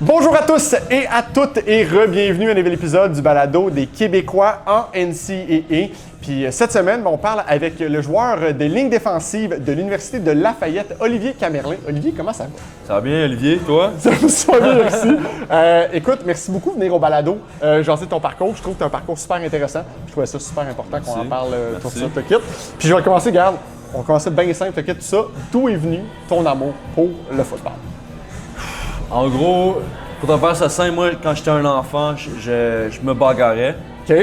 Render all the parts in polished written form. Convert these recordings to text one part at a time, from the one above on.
Bonjour à tous et à toutes et re-bienvenue à un nouvel épisode du balado des Québécois en NCAA. Puis cette semaine, on parle avec le joueur de ligne défensive de l'Université de Lafayette, Olivier Camerlin. Olivier, comment ça va? Ça va bien, Olivier, toi? Ça va super bien, merci. Écoute, merci beaucoup de venir au balado. J'en sais ton parcours. Je trouve que tu as un parcours super intéressant. Je trouvais ça super important qu'on en parle pour ça, te quitte. Puis je vais commencer, regarde, on va commencer bien simple, te quitte tout ça. D'où est venu ton amour pour le football? En gros, pour te faire ça simple, moi, quand j'étais un enfant, je me bagarrais. OK.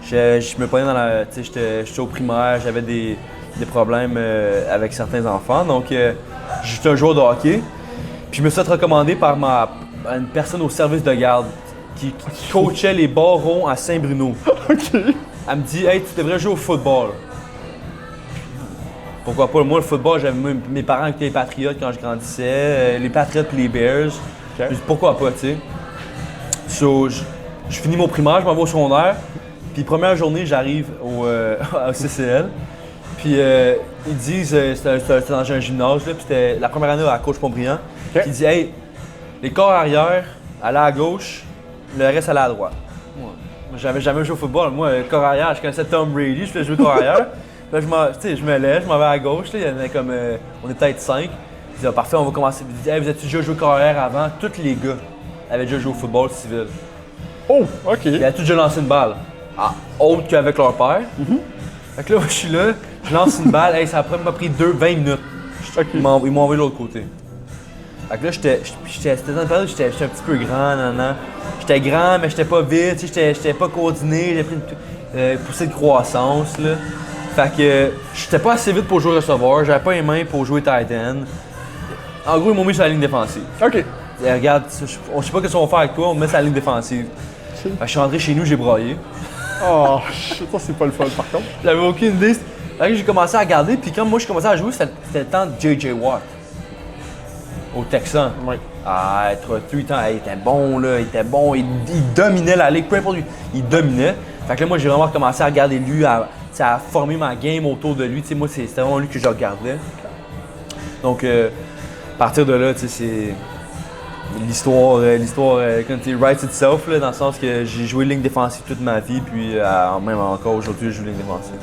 Je me prenais dans la... Tu sais, j'étais au primaire, j'avais des problèmes avec certains enfants. Donc, j'étais un joueur de hockey. Puis je me suis fait recommander par une personne au service de garde qui coachait les barons à Saint-Bruno. OK. Elle me dit « Hey, tu devrais jouer au football. » Pourquoi pas? Moi, le football, j'avais mes parents étaient les Patriotes quand je grandissais, les Patriotes et les Bears. Okay. Je dis, pourquoi pas, tu sais? So, je finis mon primaire, je m'en vais au secondaire. Puis, première journée, j'arrive au CCL. Puis, ils disent, c'était dans un gymnase, là, puis c'était la première année à Coach Pontbriand. Okay. Qui dit, hey, les corps arrière, allez à gauche, le reste allait à droite. Moi, j'avais jamais joué au football. Moi, le corps arrière, je connaissais Tom Brady, je faisais jouer corps arrière. Là, je me lève, je m'en vais à gauche, là, il y en avait comme, on est peut-être 5. Je dis, parfait, on va commencer. Il dit, hey, vous avez déjà joué carrière avant? Tous les gars avaient déjà joué au football civil. Oh, OK. Ils avaient tous déjà lancé une balle, autre qu'avec leur père. Fait que là, je suis là, je lance une balle, hey, ça a m'a pris 20 minutes. Okay. Ils m'ont envoyé de l'autre côté. Fait que là, c'était dans une période où j'étais un petit peu grand, J'étais grand, mais j'étais pas vite, j'étais pas coordonné, j'ai pris une poussée de croissance, là. Fait que j'étais pas assez vite pour jouer receveur, j'avais pas les mains pour jouer tight end. En gros, ils m'ont mis sur la ligne défensive. OK. Et regarde, on sait pas ce qu'on va faire avec toi, on me met sur la ligne défensive. Fait que je suis rentré chez nous, j'ai braillé. Oh, ça c'est pas le fun par contre. J'avais aucune idée. Fait que j'ai commencé à regarder, puis quand moi je commençais à jouer, c'était le temps de J.J. Watt. Au Texan. Oui. Ah, 3 temps, il était bon là, il était bon, il dominait la ligue, peu importe lui, il dominait. Fait que là, moi j'ai vraiment commencé à regarder lui, à former ma game autour de lui. T'sais, moi, c'était vraiment lui que je regardais. Donc, à partir de là, c'est l'histoire writes itself, là, dans le sens que j'ai joué ligne défensive toute ma vie, puis même encore aujourd'hui, je joue ligne défensive.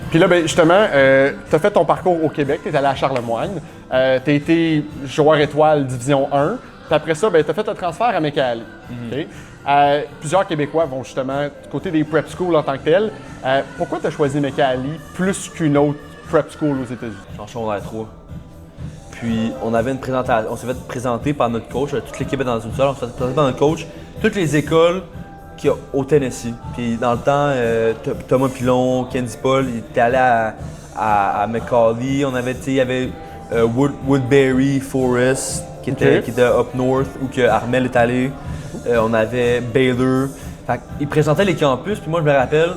Puis là, ben, justement, tu as fait ton parcours au Québec, tu es allé à Charlemagne, tu as été joueur étoile Division 1, puis après ça, ben, tu as fait un transfert à McAllen. Okay? Plusieurs Québécois vont justement du côté des prep schools en tant que tel. Pourquoi tu as choisi McAllen plus qu'une autre prep school aux États-Unis? En secondaire 3. Puis on avait une présentation, on s'est fait présenter par notre coach, toute l'équipe est dans une salle, on s'est fait présenter par notre coach, toutes les écoles qu'il y a au Tennessee. Puis dans le temps, Thomas Pilon, Kenzie Paul, ils étaient allés à McCauley, il y avait Woodbury, Forest, qui était up north, où que Armel est allé. On avait Baylor. Fait ils présentaient les campus, puis moi je me rappelle,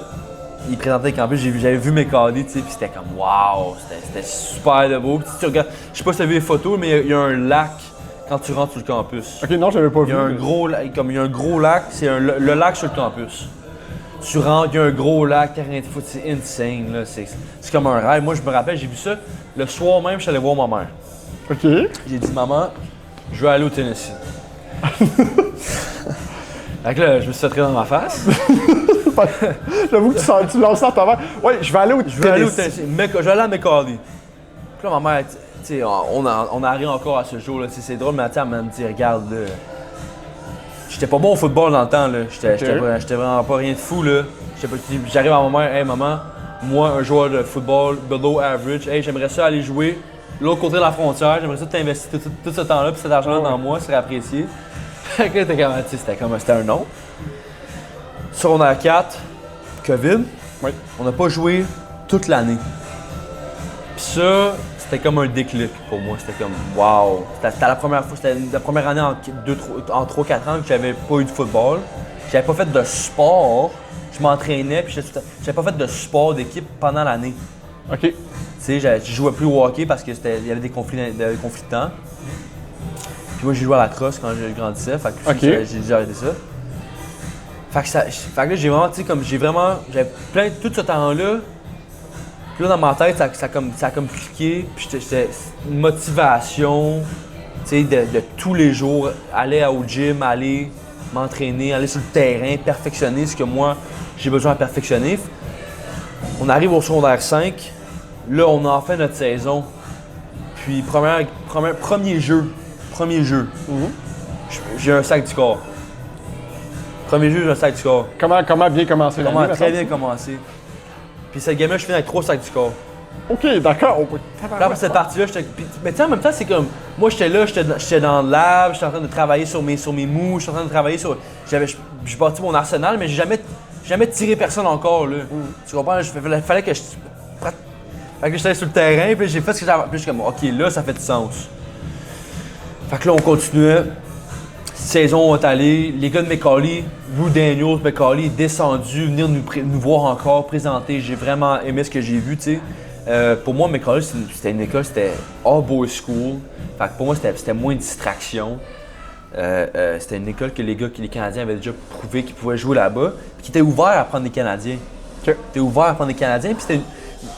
ils présentaient les campus, j'avais vu McCauley, tu sais, puis c'était comme wow, c'était super de beau. Puis tu regardes, je sais pas si tu as vu les photos, mais il y a un lac quand tu rentres sur le campus. Ok, non, j'avais pas vu. Il y a un gros lac, c'est le lac sur le campus. Tu rentres, il y a un gros lac, terrain de foot, c'est insane, là, c'est comme un rêve. Moi je me rappelle, j'ai vu ça le soir même, je suis allé voir ma mère. Ok. J'ai dit, maman, je veux aller au Tennessee. Fait que là, je me suis fait rire dans ma face. J'avoue que tu lances ça à ta mère. Ouais, je vais aller au Tennessee. Je vais aller à McCauley. Puis là, ma mère, tu sais, on arrive encore à ce jour, là. C'est drôle, mais elle me dit, regarde, là. J'étais pas bon au football dans le temps, là. J'étais vraiment pas rien de fou, là. J'arrive à ma mère, hey, maman, moi, un joueur de football below average, hey, j'aimerais ça aller jouer de l'autre côté de la frontière, j'aimerais ça t'investir tout ce temps-là, puis cet argent-là dans moi, c'est apprécié. Fait que là, c'était un non. Secondaire 4, COVID. Oui. On n'a pas joué toute l'année. Puis ça, c'était comme un déclic pour moi. C'était comme wow. C'était la première fois, c'était la première année en 3-4 ans que j'avais pas eu de football. J'avais pas fait de sport. Je m'entraînais, puis j'avais pas fait de sport d'équipe pendant l'année. OK. Tu sais, je jouais plus au hockey parce qu'il y avait des conflits de temps. Puis moi, j'ai joué à la crosse quand je grandissais, fait que j'ai déjà arrêté ça. Fait que là, j'ai vraiment, tu sais, j'avais plein tout ce temps-là. Puis là, dans ma tête, ça a comme cliqué, puis j'étais une motivation tu sais, de tous les jours, aller au gym, aller m'entraîner, aller sur le terrain, perfectionner ce que moi, j'ai besoin de perfectionner. On arrive au secondaire 5, là, on a enfin notre saison. Puis, premier jeu, j'ai un sac du corps. Premier jeu, j'ai un sac du corps. Comment bien commencer l'année? Comment très bien commencer. Puis cette game-là, je finis avec 3 sacs du corps. OK, d'accord. Là, pour cette partie-là, mais tu sais, en même temps, c'est comme. Moi, j'étais là, j'étais dans le lab, j'étais en train de travailler sur mes moves, j'étais en train de travailler sur. J'ai bâti mon arsenal, mais j'ai jamais tiré personne encore, là. Tu comprends? Il fallait que j'étais sur le terrain, puis j'ai fait ce que j'avais. Puis je suis comme, OK, là, ça fait du sens. Fait que là, on continuait. Saison est allée, les gars de McCauley, Lou Daniels, McCauley est descendu, venir nous voir encore, présenter. J'ai vraiment aimé ce que j'ai vu, tu sais. Pour moi, McCauley, c'était une école, c'était all boys school. Fait que pour moi, c'était moins de distraction. C'était une école que les Canadiens avaient déjà prouvé qu'ils pouvaient jouer là-bas, puis qui était ouvert à prendre des Canadiens. Était ouvert à prendre des Canadiens, puis c'était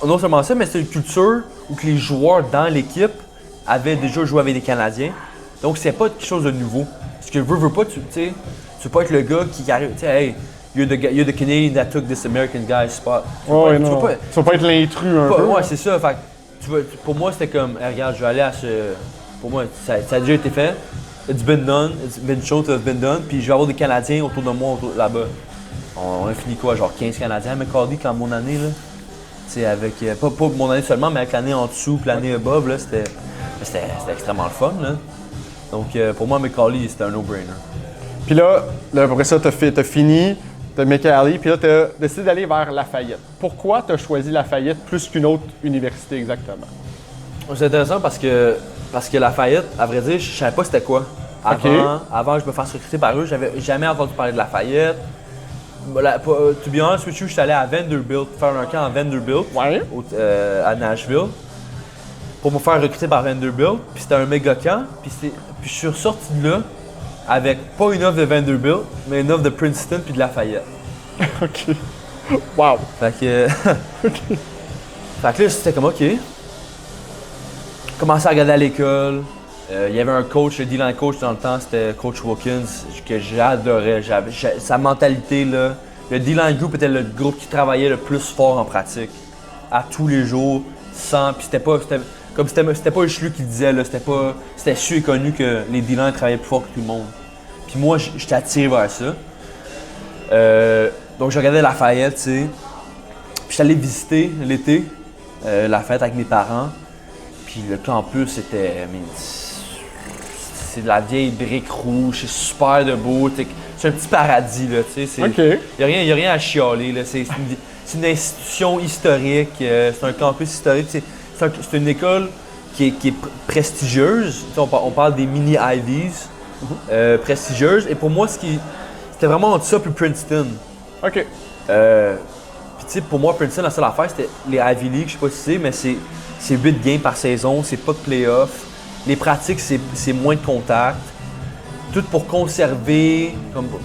non seulement ça, mais c'était une culture où que les joueurs dans l'équipe avaient déjà joué avec des Canadiens. Donc, c'est pas quelque chose de nouveau. Parce que veux pas, tu veux pas être le gars qui arrive, tu sais, hey, you're the Canadian that took this American guy's spot. Tu vas pas être l'intrus un peu. Ouais, c'est ça. Fait, pour moi, c'était comme, hey, regarde, je vais aller à ce. Pour moi, ça a déjà été fait. It's been done, it's been shown to have been done. Puis je vais avoir des Canadiens autour de moi là-bas. On a fini quoi, genre 15 Canadiens, mais McCauley, quand mon année, là, tu sais, avec. Pas mon année seulement, mais avec l'année en dessous, puis l'année above, là, c'était extrêmement le fun, là. Donc, pour moi, McCauley, c'était un no-brainer. Puis là, après ça, t'as fini, t'as McCauley, puis là, t'as décidé d'aller vers Lafayette. Pourquoi t'as choisi Lafayette plus qu'une autre université exactement? C'est intéressant parce que Lafayette, à vrai dire, je savais pas c'était quoi. Avant que je me fasse recruter par eux, j'avais jamais entendu parler de Lafayette. To be honest with you, je suis allé à Vanderbilt, faire un camp à Vanderbilt, à Nashville, pour me faire recruter par Vanderbilt. Puis c'était un méga camp. Puis je suis ressorti de là avec pas une offre de Vanderbilt, mais une offre de Princeton puis de Lafayette. OK. Wow! Fait que là, c'était comme OK. Commencé à regarder à l'école. Il y avait un coach, le D-line coach dans le temps, c'était Coach Wilkins, que j'adorais. Sa mentalité, là. Le D-line group était le groupe qui travaillait le plus fort en pratique. À tous les jours, puis c'était pas juste lui qui le disait, là, c'était su et connu que les D-line travaillaient plus fort que tout le monde. Puis moi, j'étais attiré vers ça. Donc je regardais Lafayette, tu sais. Puis j'étais allé visiter l'été, Lafayette avec mes parents. Puis le campus, c'est de la vieille brique rouge, c'est super de beau. C'est un petit paradis, là, tu sais. Il n'y a rien à chialer, là. C'est une institution historique, c'est un campus historique. C'est une école qui est prestigieuse. On parle des mini-Ivies, prestigieuses. Et pour moi, c'était vraiment entre ça puis Princeton. OK. Puis tu sais, pour moi, Princeton, la seule affaire, c'était les Ivy League, je sais pas si c'est, mais c'est 8 games par saison, c'est pas de playoff. Les pratiques, c'est moins de contact. Tout pour conserver,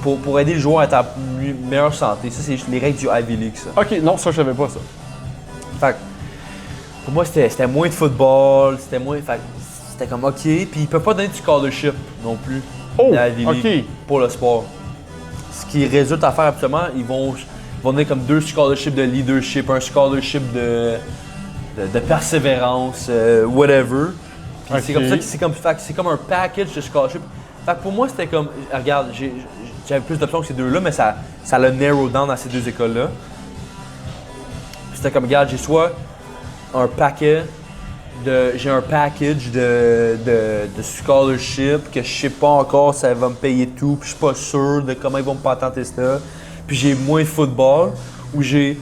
pour aider le joueur à être en meilleure santé. Ça, c'est les règles du Ivy League, ça. OK, non, ça, je savais pas ça. Fait pour moi, c'était moins de football, c'était comme OK. Puis ils peuvent pas donner du scholarship non plus. Ivy League pour le sport. Ce qui résulte à faire absolument, ils vont donner comme 2 scholarships de leadership, un scholarship de persévérance, whatever. Puis c'est comme ça, c'est comme un package de scholarship. Fait que pour moi, c'était comme, regarde, j'avais plus d'options que ces deux-là, mais ça l'a narrow down à ces 2 écoles-là. C'était comme, regarde, j'ai soit un paquet j'ai un package de scholarship que je sais pas encore ça va me payer tout, puis je suis pas sûr de comment ils vont me patenter ça. Puis j'ai moins de football, ou j'ai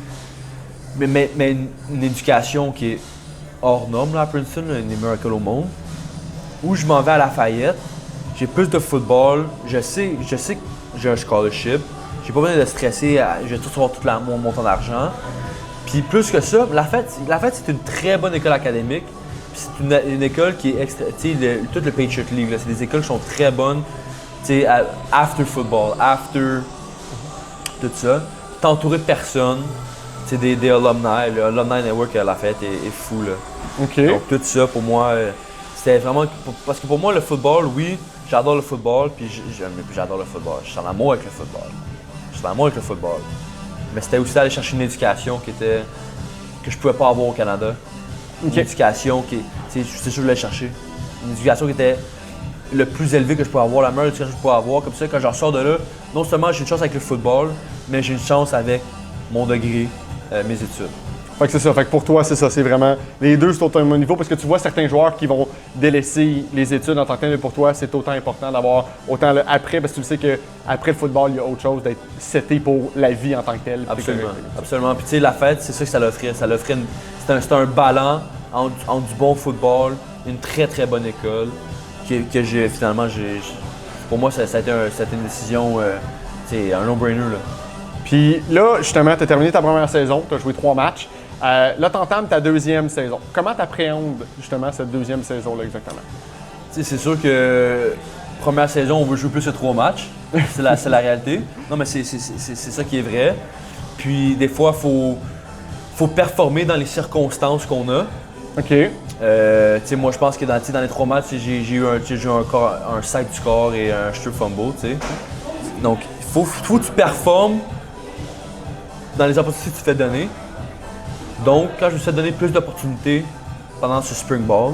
mais une éducation qui est hors norme là, à Princeton, une des meilleures écoles au monde. Ou je m'en vais à Lafayette, j'ai plus de football, je sais que j'ai un scholarship, j'ai pas besoin de stresser, je vais tout recevoir tout mon montant d'argent. Puis plus que ça, Lafayette, c'est une très bonne école académique. Puis c'est une école qui est tu sais, toute le Patriot League, c'est des écoles qui sont très bonnes, tu sais, after football, after tout ça. T'es entouré de personnes, tu sais, des alumni, le Alumni Network à Lafayette est fou, là. OK. Donc tout ça, pour moi, C'était vraiment. Parce que pour moi, le football, oui, j'adore le football, puis j'adore le football. Je suis en amour avec le football. Je suis en amour avec le football. Mais c'était aussi d'aller chercher une éducation que je pouvais pas avoir au Canada. Une éducation c'est sûr que je voulais chercher. Une éducation qui était le plus élevée que je pouvais avoir, la meilleure éducation que je pouvais avoir. Comme ça, quand je ressors de là, non seulement j'ai une chance avec le football, mais j'ai une chance avec mon degré, mes études. Fait que c'est ça. Fait que pour toi, c'est ça. C'est vraiment. Les deux sont au même niveau parce que tu vois certains joueurs qui vont délaisser les études en tant que tel, mais pour toi, c'est autant important d'avoir autant le après parce que tu sais qu'après le football, il y a autre chose d'être seté pour la vie en tant que tel. Absolument. Absolument. Puis tu sais, la fête, c'est ça que ça l'offrait. Ça l'offrait c'était un ballon entre du bon football, une très très bonne école, que finalement, pour moi, ça a été une décision, un no-brainer. Là. Puis là, justement, tu as terminé ta première saison, tu as joué 3 matchs. Là, tu entames ta deuxième saison. Comment tu appréhendes justement cette deuxième saison-là exactement? C'est sûr que première saison, on veut jouer plus que 3 matchs. C'est la réalité. Non, mais c'est ça qui est vrai. Puis des fois, il faut performer dans les circonstances qu'on a. OK. Moi, je pense que dans les 3 matchs, j'ai eu un sac du corps et un strip fumble. T'sais. Donc, il faut que tu performes dans les opportunités que tu te fais donner. Donc, quand je me suis donné plus d'opportunités pendant ce spring ball,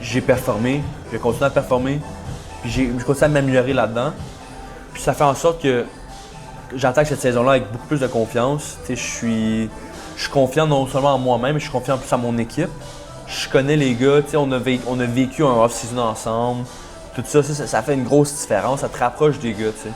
j'ai performé, j'ai continué à performer, puis j'ai continué à m'améliorer là-dedans. Puis ça fait en sorte que j'attaque cette saison-là avec beaucoup plus de confiance. Je suis confiant non seulement en moi-même, mais je suis confiant plus en mon équipe. Je connais les gars, on a vécu un off-season ensemble. Tout ça, ça fait une grosse différence, ça te rapproche des gars. T'sais.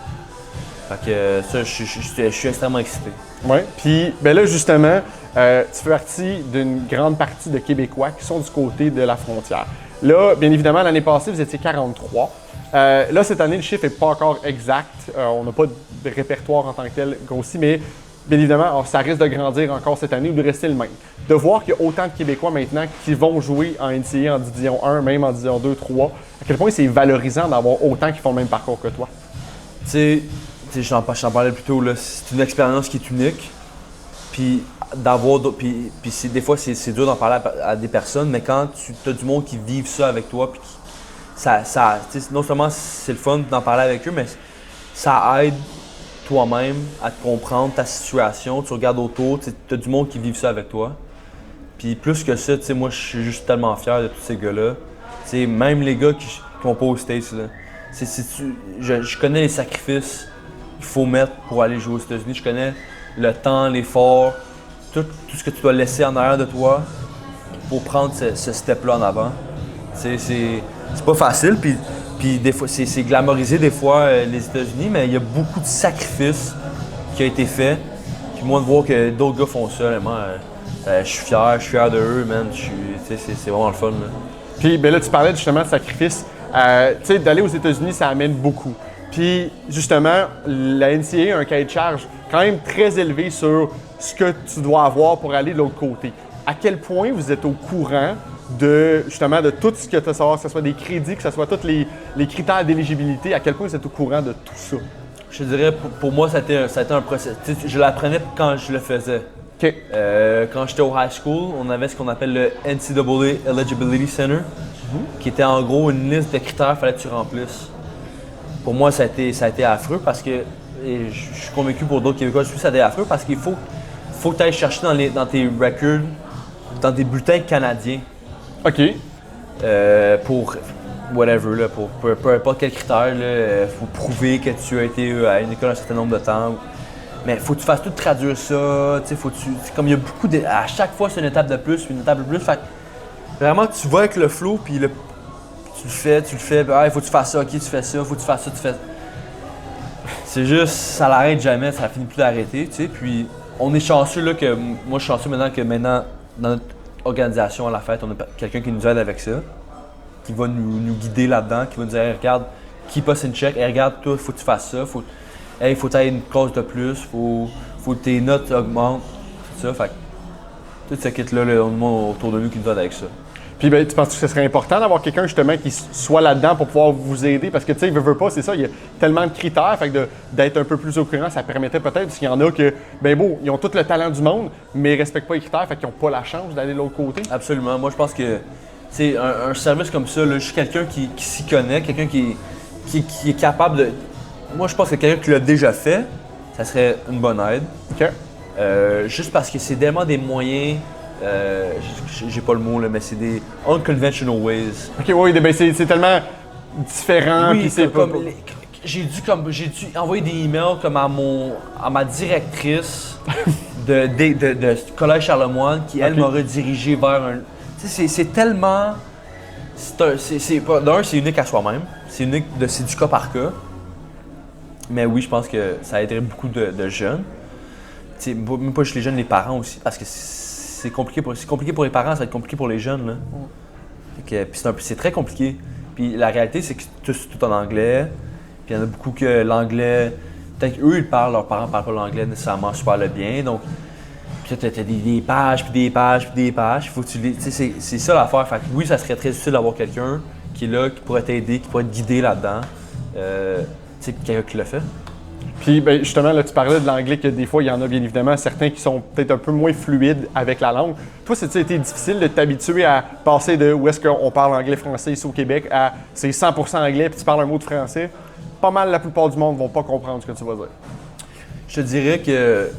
Fait que ça, je suis extrêmement excité. Oui, puis ben là justement, tu fais partie d'une grande partie de Québécois qui sont du côté de la frontière. Là, bien évidemment, l'année passée, vous étiez 43. Là, cette année, le chiffre n'est pas encore exact. On n'a pas de répertoire en tant que tel grossi, mais bien évidemment, alors, ça risque de grandir encore cette année ou de rester le même. De voir qu'il y a autant de Québécois maintenant qui vont jouer en NCAA en division 1, même en division 2, 3, à quel point c'est valorisant d'avoir autant qui font le même parcours que toi? J'en parlais plus tôt, c'est une expérience qui est unique. Puis des fois, c'est dur d'en parler à des personnes, mais quand tu as du monde qui vit ça avec toi, puis non seulement c'est le fun d'en parler avec eux, mais ça aide toi-même à te comprendre ta situation. Tu regardes autour, tu as du monde qui vit ça avec toi. Puis plus que ça, moi, je suis juste tellement fier de tous ces gars-là. Même les gars qui vont pas aux States, là. Je connais les sacrifices qu'il faut mettre pour aller jouer aux États-Unis. Je connais le temps, l'effort, tout ce que tu dois laisser en arrière de toi pour prendre ce step-là en avant. C'est pas facile, puis des fois, c'est glamorisé des fois les États-Unis, mais il y a beaucoup de sacrifices qui ont été faits. Puis moi, de voir que d'autres gars font ça, vraiment, je suis fier de eux, man. C'est vraiment le fun. Là. Puis ben là, tu parlais justement de sacrifices. D'aller aux États-Unis, ça amène beaucoup. Puis justement, la NCAA a un cahier de charge quand même très élevé sur ce que tu dois avoir pour aller de l'autre côté. À quel point vous êtes au courant de tout ce que tu as à savoir, que ce soit des crédits, que ce soit tous les critères d'éligibilité, à quel point vous êtes au courant de tout ça? Je dirais, pour moi, ça a été un processus. Je l'apprenais quand je le faisais. Okay. Quand j'étais au high school, on avait ce qu'on appelle le NCAA Eligibility Center, qui était en gros une liste de critères qu'il fallait que tu remplisses. Pour moi, ça a été affreux parce que, et je suis convaincu pour d'autres Québécois, ça a été affreux parce qu'il faut que tu ailles chercher dans tes records, dans des bulletins canadiens. OK. Pour whatever, là, pour peu importe quel critère, il faut prouver que tu as été à une école un certain nombre de temps. Mais faut que tu fasses tout traduire ça, comme il y a beaucoup de. À chaque fois, c'est une étape de plus, une étape de plus. Fait vraiment, tu vas avec le flow, puis tu le fais, il faut que tu fasses ça, ok, tu fais ça, faut que tu fasses ça, tu fais. C'est juste, ça l'arrête jamais, ça finit plus d'arrêter, tu sais. Puis on est chanceux, là, moi je suis chanceux maintenant dans notre organisation à la fête, on a quelqu'un qui nous aide avec ça, qui va nous guider là-dedans, qui va nous dire, hey, regarde, qui passe une check, hey, regarde, toi, faut que tu fasses ça, faut que tu aies une clause de plus, faut que tes notes augmentent, tout ça. Fait que tout ce kit-là, le monde autour de nous qui nous aide avec ça. Puis ben, tu penses que ce serait important d'avoir quelqu'un justement qui soit là-dedans pour pouvoir vous aider? Parce que tu sais, veut pas, c'est ça, il y a tellement de critères, fait que d'être un peu plus au courant, ça permettait peut-être, parce qu'il y en a que, ben bon, ils ont tout le talent du monde, mais ils respectent pas les critères, fait qu'ils n'ont pas la chance d'aller de l'autre côté. Absolument. Moi, je pense que sais, un service comme ça, là, juste quelqu'un qui s'y connaît, quelqu'un qui est capable de. Moi, je pense que quelqu'un qui l'a déjà fait, ça serait une bonne aide. OK. Juste parce que c'est tellement des moyens. J'ai pas le mot, là, mais c'est des unconventional ways. OK, oui, ben c'est tellement différent. Oui, puis c'est comme j'ai dû envoyer des emails comme à ma directrice de Collège Charlemagne qui, elle, m'a redirigé vers un. Tu sais, c'est tellement. D'un, c'est unique à soi-même. C'est du cas par cas. Mais oui, je pense que ça aiderait beaucoup de jeunes. Tu sais, même pas juste les jeunes, les parents aussi, parce que c'est compliqué pour les parents, ça va être compliqué pour les jeunes. Là. Puis c'est très compliqué. Puis la réalité, c'est que c'est tout en anglais. Puis il y en a beaucoup que l'anglais, peut-être qu'eux, ils parlent, leurs parents ne parlent pas l'anglais nécessairement super bien. Donc, puis tu as des pages, puis des pages, puis des pages. Faut que c'est ça l'affaire. Fait que oui, ça serait très utile d'avoir quelqu'un qui est là, qui pourrait t'aider, qui pourrait te guider là-dedans. Tu sais, quelqu'un qui l'a fait. Puis ben, justement, là, tu parlais de l'anglais, que des fois, il y en a bien évidemment certains qui sont peut-être un peu moins fluides avec la langue. Toi, ça a été difficile de t'habituer à passer de où est-ce qu'on parle anglais-français ici au Québec à c'est 100% anglais, puis tu parles un mot de français? Pas mal, la plupart du monde ne vont pas comprendre ce que tu vas dire. Je te dirais que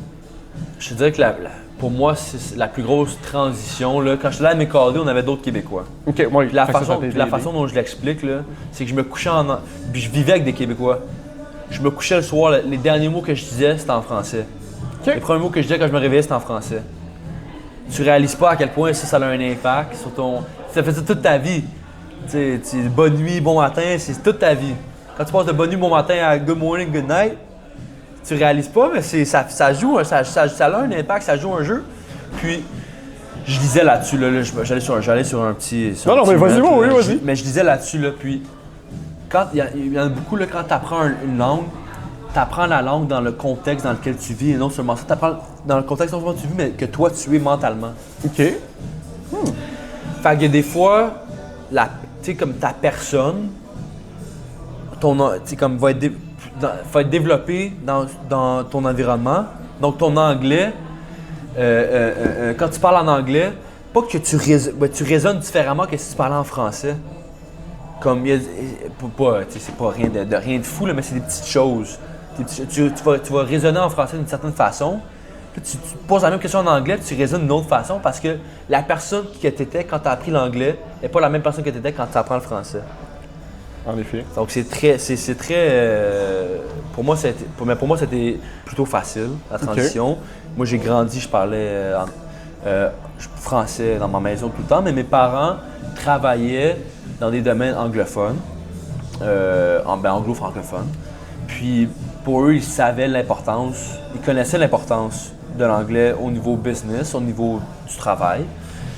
pour moi, c'est la plus grosse transition. Là. Quand je suis allé à McCaldy, on avait d'autres Québécois. OK, moi, la façon dont je l'explique, là, c'est que je me couchais puis je vivais avec des Québécois. Je me couchais le soir, les derniers mots que je disais, c'était en français. Okay. Les premiers mots que je disais quand je me réveillais, c'était en français. Tu réalises pas à quel point ça a un impact sur ton. Ça fait ça toute ta vie. Tu sais, bonne nuit, bon matin, c'est toute ta vie. Quand tu passes de bonne nuit, bon matin à good morning, good night, tu réalises pas, mais ça joue, ça a un impact, ça joue un jeu. Puis, je lisais là-dessus, là, j'allais sur un petit. Non, mais vas-y, oui, vas-y. Mais je lisais là-dessus, là, puis. Il y en a beaucoup, là, quand tu apprends une langue, tu apprends la langue dans le contexte dans lequel tu vis, et non seulement ça, tu apprends dans le contexte dans lequel tu vis, mais que toi, tu es mentalement. OK. Fait que des fois, tu sais, comme ta personne, va être développée dans ton environnement. Donc, ton anglais, quand tu parles en anglais, pas que tu raisonnes différemment que si tu parlais en français. Comme, c'est pas rien de fou, là, mais c'est des petites choses. Tu vas raisonner en français d'une certaine façon, puis tu poses la même question en anglais, puis tu raisonnes d'une autre façon parce que la personne que tu étais quand tu as appris l'anglais n'est pas la même personne que tu étais quand tu apprends le français. En effet. Donc c'est très. Pour moi, c'était plutôt facile, la transition. Okay. Moi, j'ai grandi, je parlais français dans ma maison tout le temps, mais mes parents travaillaient dans des domaines anglophones, anglo-francophones. Puis pour eux, ils savaient l'importance, ils connaissaient l'importance de l'anglais au niveau business, au niveau du travail.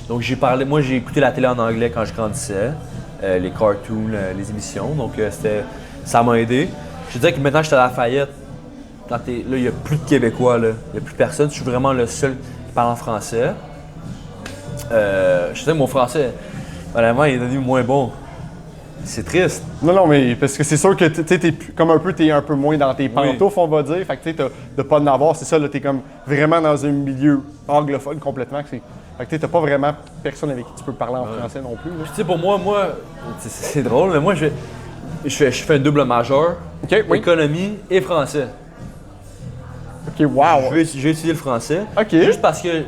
Donc moi j'ai écouté la télé en anglais quand je grandissais, les cartoons, les émissions, donc ça m'a aidé. Je dirais que maintenant que je suis à Lafayette, là il n'y a plus de Québécois, là. Il n'y a plus personne, je suis vraiment le seul qui parle en français. Je sais que mon français, vraiment, il est devenu moins bon. C'est triste. Non, mais parce que c'est sûr que t'es un peu moins dans tes pantoufles, on va dire. Fait que tu sais, de pas en avoir, c'est ça, là, t'es comme vraiment dans un milieu anglophone complètement. Fait que t'as pas vraiment personne avec qui tu peux parler en français non plus. Tu sais, pour moi, c'est drôle, mais moi, je fais un double majeur, économie et français. OK, wow! J'ai étudié le français, OK. Juste parce que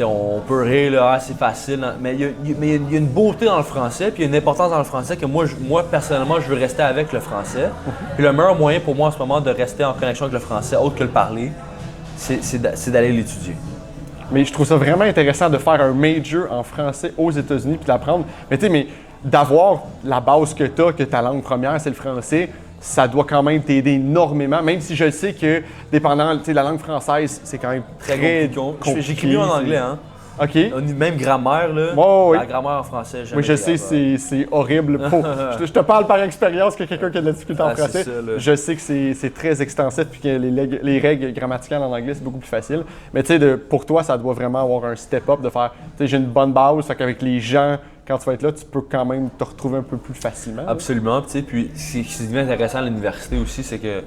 on peut rire, là, c'est facile, mais il y a une beauté dans le français, puis il y a une importance dans le français que moi personnellement, je veux rester avec le français. Puis le meilleur moyen pour moi en ce moment de rester en connexion avec le français, autre que le parler, c'est d'aller l'étudier. Mais je trouve ça vraiment intéressant de faire un major en français aux États-Unis puis d'apprendre. Mais d'avoir la base que tu as, que ta langue première, c'est le français, ça doit quand même t'aider énormément, même si je sais que, dépendant, la langue française, c'est quand même très compliqué. J'écris mieux en anglais, hein? OK. Même grammaire, là. Oh, oui. La grammaire en français, jamais. Oui, je sais, c'est horrible. Je te parle par expérience que quelqu'un qui a de la difficulté en français. Ça, je sais que c'est très extensif puis que les règles grammaticales en anglais, c'est beaucoup plus facile. Mais tu sais, pour toi, ça doit vraiment avoir un step-up de faire, tu sais, j'ai une bonne base, fait qu'avec les gens, quand tu vas être là, tu peux quand même te retrouver un peu plus facilement. Absolument. Puis ce qui devient intéressant à l'université aussi, c'est que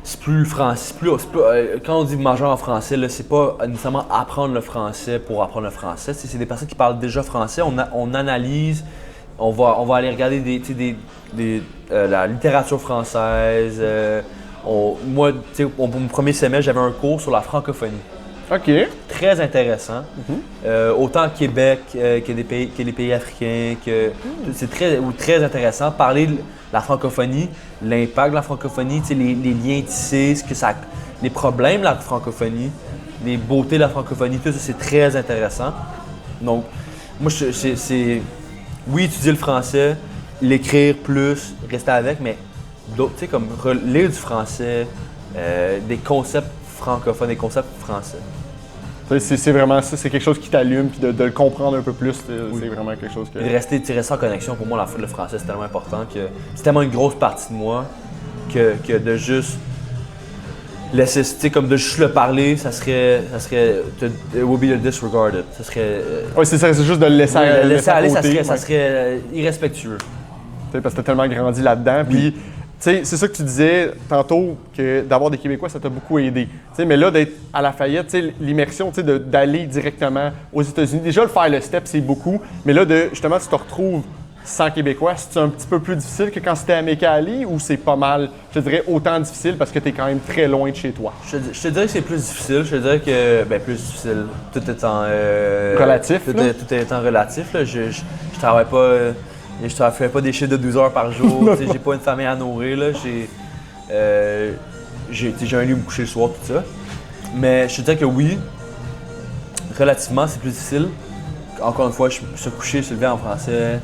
c'est plus le français. Quand on dit majeur en français, là, c'est pas nécessairement apprendre le français pour apprendre le français. C'est des personnes qui parlent déjà français. On analyse, on va aller regarder la littérature française. Moi, pour mon premier semestre, j'avais un cours sur la francophonie. OK. Très intéressant. Autant au Québec que les pays africains. C'est très intéressant. Parler de la francophonie, l'impact de la francophonie, les liens tissés, les problèmes de la francophonie, les beautés de la francophonie, tout ça, c'est très intéressant. Donc, moi, oui, étudier le français, l'écrire plus, rester avec, mais d'autres, tu sais, comme lire du français, des concepts francophones, des concepts français. C'est vraiment ça, c'est quelque chose qui t'allume, puis de le comprendre un peu plus, c'est vraiment quelque chose que... Et de rester en connexion, pour moi, le français, c'est tellement important que c'est tellement une grosse partie de moi que de juste laisser, tu sais, comme de juste le parler, ça serait it would be disregarded. Ça serait... Oui, c'est juste de le laisser aller, côté, ça serait irrespectueux. Parce que t'as tellement grandi là-dedans, puis... C'est ça que tu disais tantôt, que d'avoir des Québécois, ça t'a beaucoup aidé. Mais là, d'être à Lafayette, l'immersion, d'aller directement aux États-Unis, déjà le faire le step, c'est beaucoup. Mais là, justement, tu te retrouves sans Québécois, c'est un petit peu plus difficile que quand c'était à Mekali ou c'est pas mal, je te dirais, autant difficile parce que tu es quand même très loin de chez toi? Je te dirais que c'est plus difficile. Je te dirais que, plus difficile, tout étant... relatif, tout étant relatif, là. Je travaille pas... Je ne fais pas des chiffres de 12 heures par jour, j'ai pas une famille à nourrir, là. J'ai un lieu où me coucher le soir, tout ça. Mais je te dirais que oui, relativement, c'est plus difficile. Encore une fois, se coucher, se lever en français,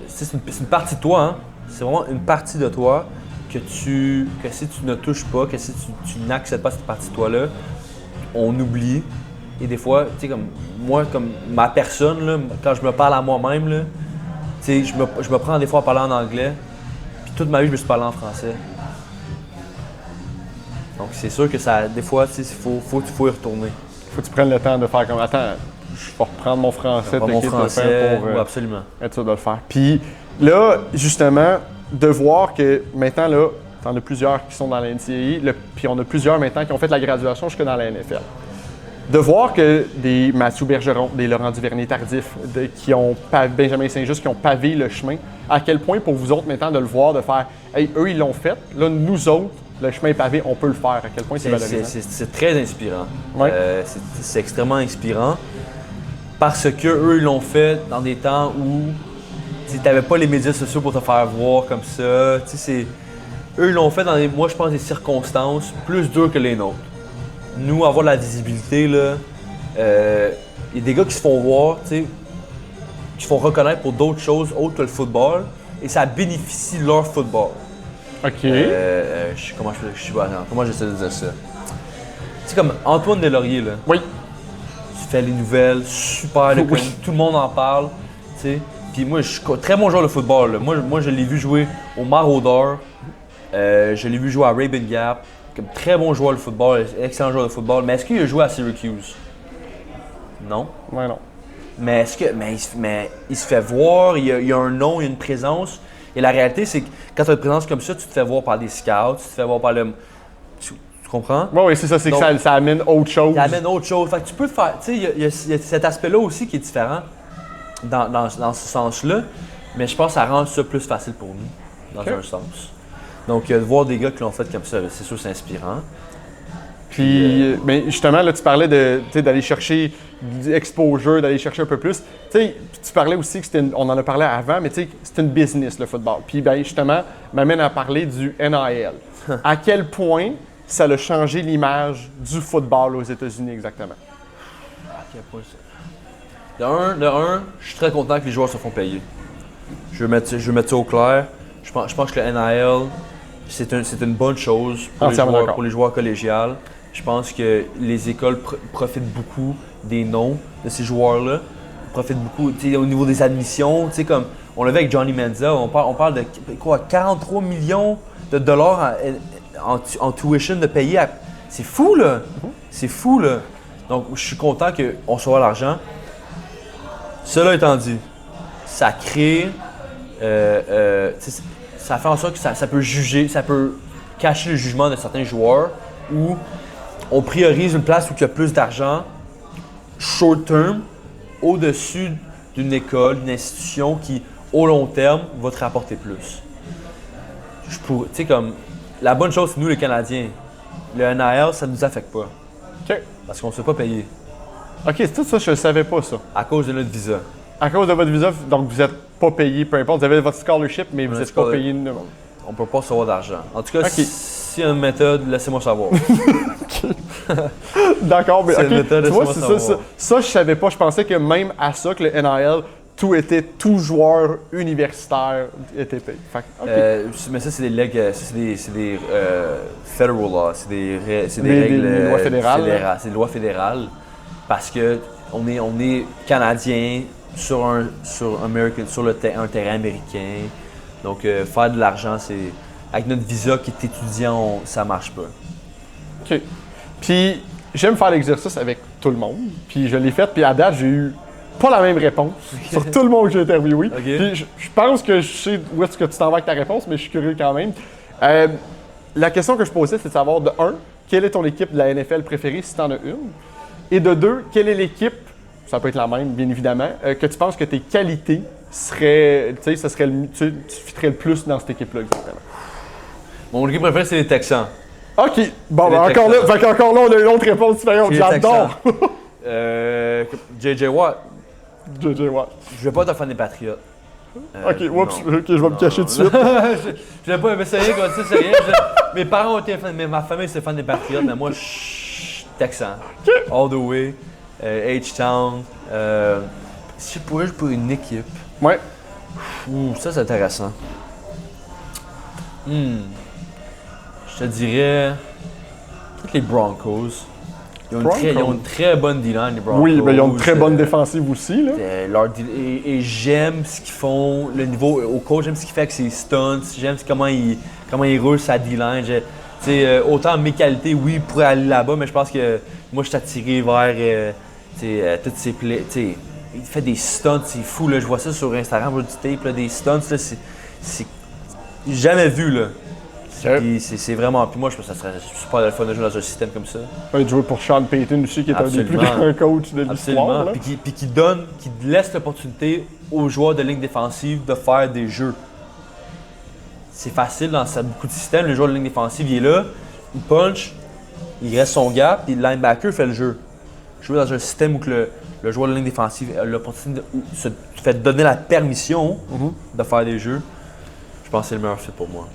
c'est une partie de toi, hein. C'est vraiment une partie de toi que si tu ne touches pas, que si tu n'acceptes pas cette partie de toi-là, on oublie. Et des fois, tu sais, comme moi, comme ma personne, là, quand je me parle à moi-même, là, je me prends des fois à parler en anglais, puis toute ma vie, je me suis parlé en français. Donc, c'est sûr que ça, des fois, il faut y retourner. Faut que tu prennes le temps de faire comme, attends, je vais reprendre mon français, mon français pour absolument. Être sûr de le faire. Puis là, justement, de voir que maintenant, là, t'en as plusieurs qui sont dans la NCAA, puis on a plusieurs maintenant qui ont fait la graduation jusque dans la NFL. De voir que des Mathieu Bergeron, des Laurent Duvernay-Tardif, Benjamin Saint-Just, qui ont pavé le chemin, à quel point pour vous autres maintenant de le voir, de faire « Hey, eux, ils l'ont fait, là, nous autres, le chemin pavé, on peut le faire. » À quel point c'est valorisant? C'est très inspirant. Ouais. C'est extrêmement inspirant parce qu'eux, ils l'ont fait dans des temps où tu n'avais pas les médias sociaux pour te faire voir comme ça. Eux, ils l'ont fait dans moi, je pense, des circonstances plus dures que les nôtres. Nous, avoir la visibilité, là, il y a des gars qui se font voir, qui se font reconnaître pour d'autres choses autres que le football, et ça bénéficie de leur football. OK. Comment j'essaie de dire ça? C'est comme Antoine Deslauriers, là. Oui. Tu fais les nouvelles, super, Oui. tout le monde en parle, tu sais. Puis moi, je suis très bon joueur de football, là. Moi, je l'ai vu jouer au Maraudeur, je l'ai vu jouer à Raven Gap. Comme très bon joueur de football, excellent joueur de football. Mais est-ce qu'il a joué à Syracuse? Non. Ouais, non. Mais il se fait voir, il y a un nom, il y a une présence. Et la réalité, c'est que quand tu as une présence comme ça, tu te fais voir par des scouts, tu te fais voir par le... Tu comprends? Oui, c'est ça, c'est que ça amène autre chose. Ça amène autre chose. Fait que tu peux faire... Tu sais, il y a cet aspect-là aussi qui est différent dans ce sens-là. Mais je pense que ça rend ça plus facile pour nous, dans un sens. Donc, de voir des gars qui l'ont fait comme ça, c'est sûr, c'est inspirant. Puis, justement, là, tu parlais d'aller chercher du exposure, d'aller chercher un peu plus. Tu parlais aussi que on en a parlé avant, mais c'est une business, le football. Puis, justement, m'amène à parler du NIL. À quel point ça a changé l'image du football aux États-Unis exactement? À quel point ça? De un, je suis très content que les joueurs se font payer. Je veux mettre ça au clair. Je pense que le NIL, c'est une bonne chose pour les joueurs collégiales. Je pense que les écoles profitent beaucoup des noms de ces joueurs-là. Ils profitent beaucoup au niveau des admissions. Comme on l'a vu avec Johnny Manziel, on parle de quoi, 43 millions de dollars en tuition de payer. C'est fou, là! C'est fou, là! Donc, je suis content qu'on soit l'argent. Cela étant dit, ça crée... ça fait en sorte que ça peut juger, ça peut cacher le jugement de certains joueurs où on priorise une place où il y a plus d'argent, short term, au-dessus d'une école, d'une institution qui, au long terme, va te rapporter plus. Tu sais, comme, la bonne chose, c'est nous, les Canadiens, le NIL, ça ne nous affecte pas. OK. Parce qu'on ne se fait pas payer. OK, c'est tout ça, je ne savais pas ça. À cause de notre visa. À cause de votre visa, donc vous n'êtes pas payé, peu importe. Vous avez votre scholarship, mais vous n'êtes pas payé. On ne peut pas recevoir d'argent. En tout cas, OK. s'il y a une méthode, laissez-moi savoir. D'accord, mais C'est une OK. méthode, Tu vois, laissez-moi c'est savoir. ça, je savais pas. Je pensais que même à ça, que le NIL, tout joueur universitaire était payé. Fait que, OK. Mais ça, c'est des legs, c'est des federal laws, c'est des Des règles lois fédérales, c'est des lois fédérales parce que on est Canadien sur un terrain américain. Donc faire de l'argent, c'est avec notre visa qui est étudiant, ça marche pas. OK. Puis j'aime faire l'exercice avec tout le monde. Puis je l'ai fait. Puis à date, j'ai eu pas la même réponse sur tout le monde que j'ai interviewé. OK. Puis je pense que je sais où est-ce que tu t'en vas avec ta réponse, mais je suis curieux quand même. La question que je posais, c'est de savoir, de un, quelle est ton équipe de la NFL préférée si tu en as une? Et de deux, quelle est l'équipe, ça peut être la même, bien évidemment, que tu penses que tes qualités seraient, tu sais, ça serait tu fitterais le plus dans cette équipe-là, exactement? Mon équipe préférée, c'est les Texans. OK. Bon, Les ben, encore là, Texans. encore là, on a une autre réponse différente. C'est les J'adore. J.J. Watt. JJ Watt. Je vais pas être un fan des Patriots. OK, oups, non. OK, je vais me cacher tout de suite. Je vais pas, mais c'est rien, comme ça, c'est rien. Mes parents ont été fans, mais ma famille c'est fan des Patriots, mais moi, je suis Texan. All the way. H-Town. Si je pourrais jouer pour une équipe. Ouais. Ça, c'est intéressant. Je te dirais. Peut-être les Broncos. Ils ont une très bonne D-line, les Broncos. Oui, mais ils ont une très bonne défensive aussi, là. Et j'aime ce qu'ils font, le niveau au coach, j'aime ce qu'il fait avec ses stunts, j'aime comment il roule sa D-line. Autant mes qualités, oui, il pourrait aller là-bas, mais je pense que moi, je suis attiré vers toutes ces plays. Il fait des stunts, c'est fou, là. Je vois ça sur Instagram, je vois du tape, là, des stunts, là, c'est jamais vu, là. Puis c'est vraiment. Puis moi, je pense que ça serait super le fun de jouer dans un système comme ça. De jouer pour Sean Payton aussi, qui est un des plus Absolument. grands coachs de l'histoire. Absolument. là. Puis qui laisse l'opportunité aux joueurs de ligne défensive de faire des jeux. C'est facile dans beaucoup de systèmes. Le joueur de ligne défensive, il est là, il punch, il reste son gap, puis le linebacker fait le jeu. Jouer dans un système où que le joueur de ligne défensive a l'opportunité de se fait donner la permission de faire des jeux, je pense que c'est le meilleur fit pour moi.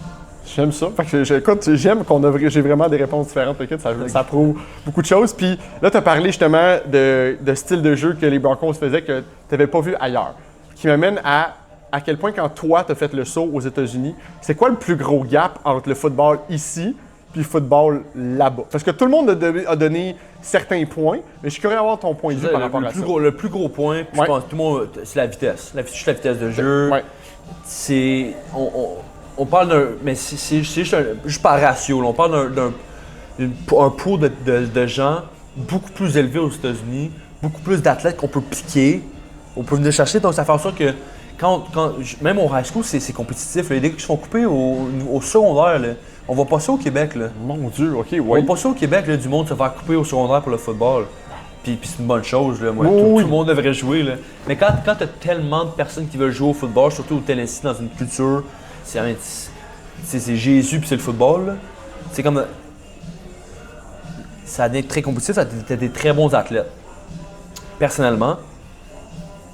J'aime ça. Fait que écoute, j'aime j'ai vraiment des réponses différentes. Écoute, ça prouve beaucoup de choses. Puis là, tu as parlé justement de style de jeu que les Broncos faisaient que tu n'avais pas vu ailleurs. Qui m'amène à quel point, quand toi, tu as fait le saut aux États-Unis, c'est quoi le plus gros gap entre le football ici puis le football là-bas? Parce que tout le monde a donné certains points, mais je suis curieux d'avoir ton point de vue par rapport à ça. Le plus gros point, puis je pense que tout le monde, c'est la vitesse. Juste la vitesse de jeu. Ouais. C'est. On parle d'un. Mais c'est juste par ratio. Là. On parle d'un pool de gens beaucoup plus élevé aux États-Unis, beaucoup plus d'athlètes qu'on peut piquer, on peut venir chercher. Donc ça fait en sorte que même au high school, c'est compétitif. Là. Les gars qui se font couper au secondaire, là, on voit pas ça au Québec. Là. Mon Dieu, OK, On ouais. voit pas ça au Québec, là, du monde se faire couper au secondaire pour le football. Puis c'est une bonne chose, là, moi. Oui, Tout oui. le monde devrait jouer. Là. Mais quand tu as tellement de personnes qui veulent jouer au football, surtout au Tennessee, dans une culture, c'est Jésus puis c'est le football. Là. C'est comme. Ça devient très compétitif, ça a des très bons athlètes. Personnellement,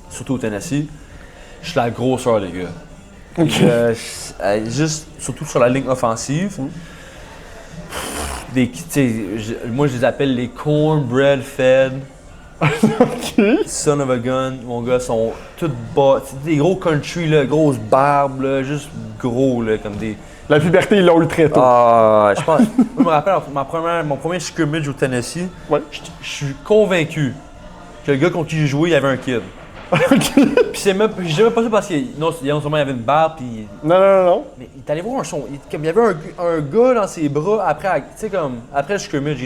surtout au Tennessee, je suis la grosseur, les gars. OK. Juste, surtout sur la ligne offensive. Moi, je les appelle les cornbread fed. OK. Son of a gun, mon gars, sont tous bas. C'est des gros country, là, grosses barbes, là, juste gros, là, comme des. La puberté, ils l'ont eu très tôt. Je pense. Moi, je me rappelle, mon premier scrimmage au Tennessee, Ouais. je suis convaincu que le gars contre qui j'ai joué, il y avait un kid. OK. Puis je dis même pas ça parce qu'il non seulement il avait une barbe, puis. Non. Mais il est allé voir un son. Il y avait un gars dans ses bras après, tu sais, comme. Après le scrimmage,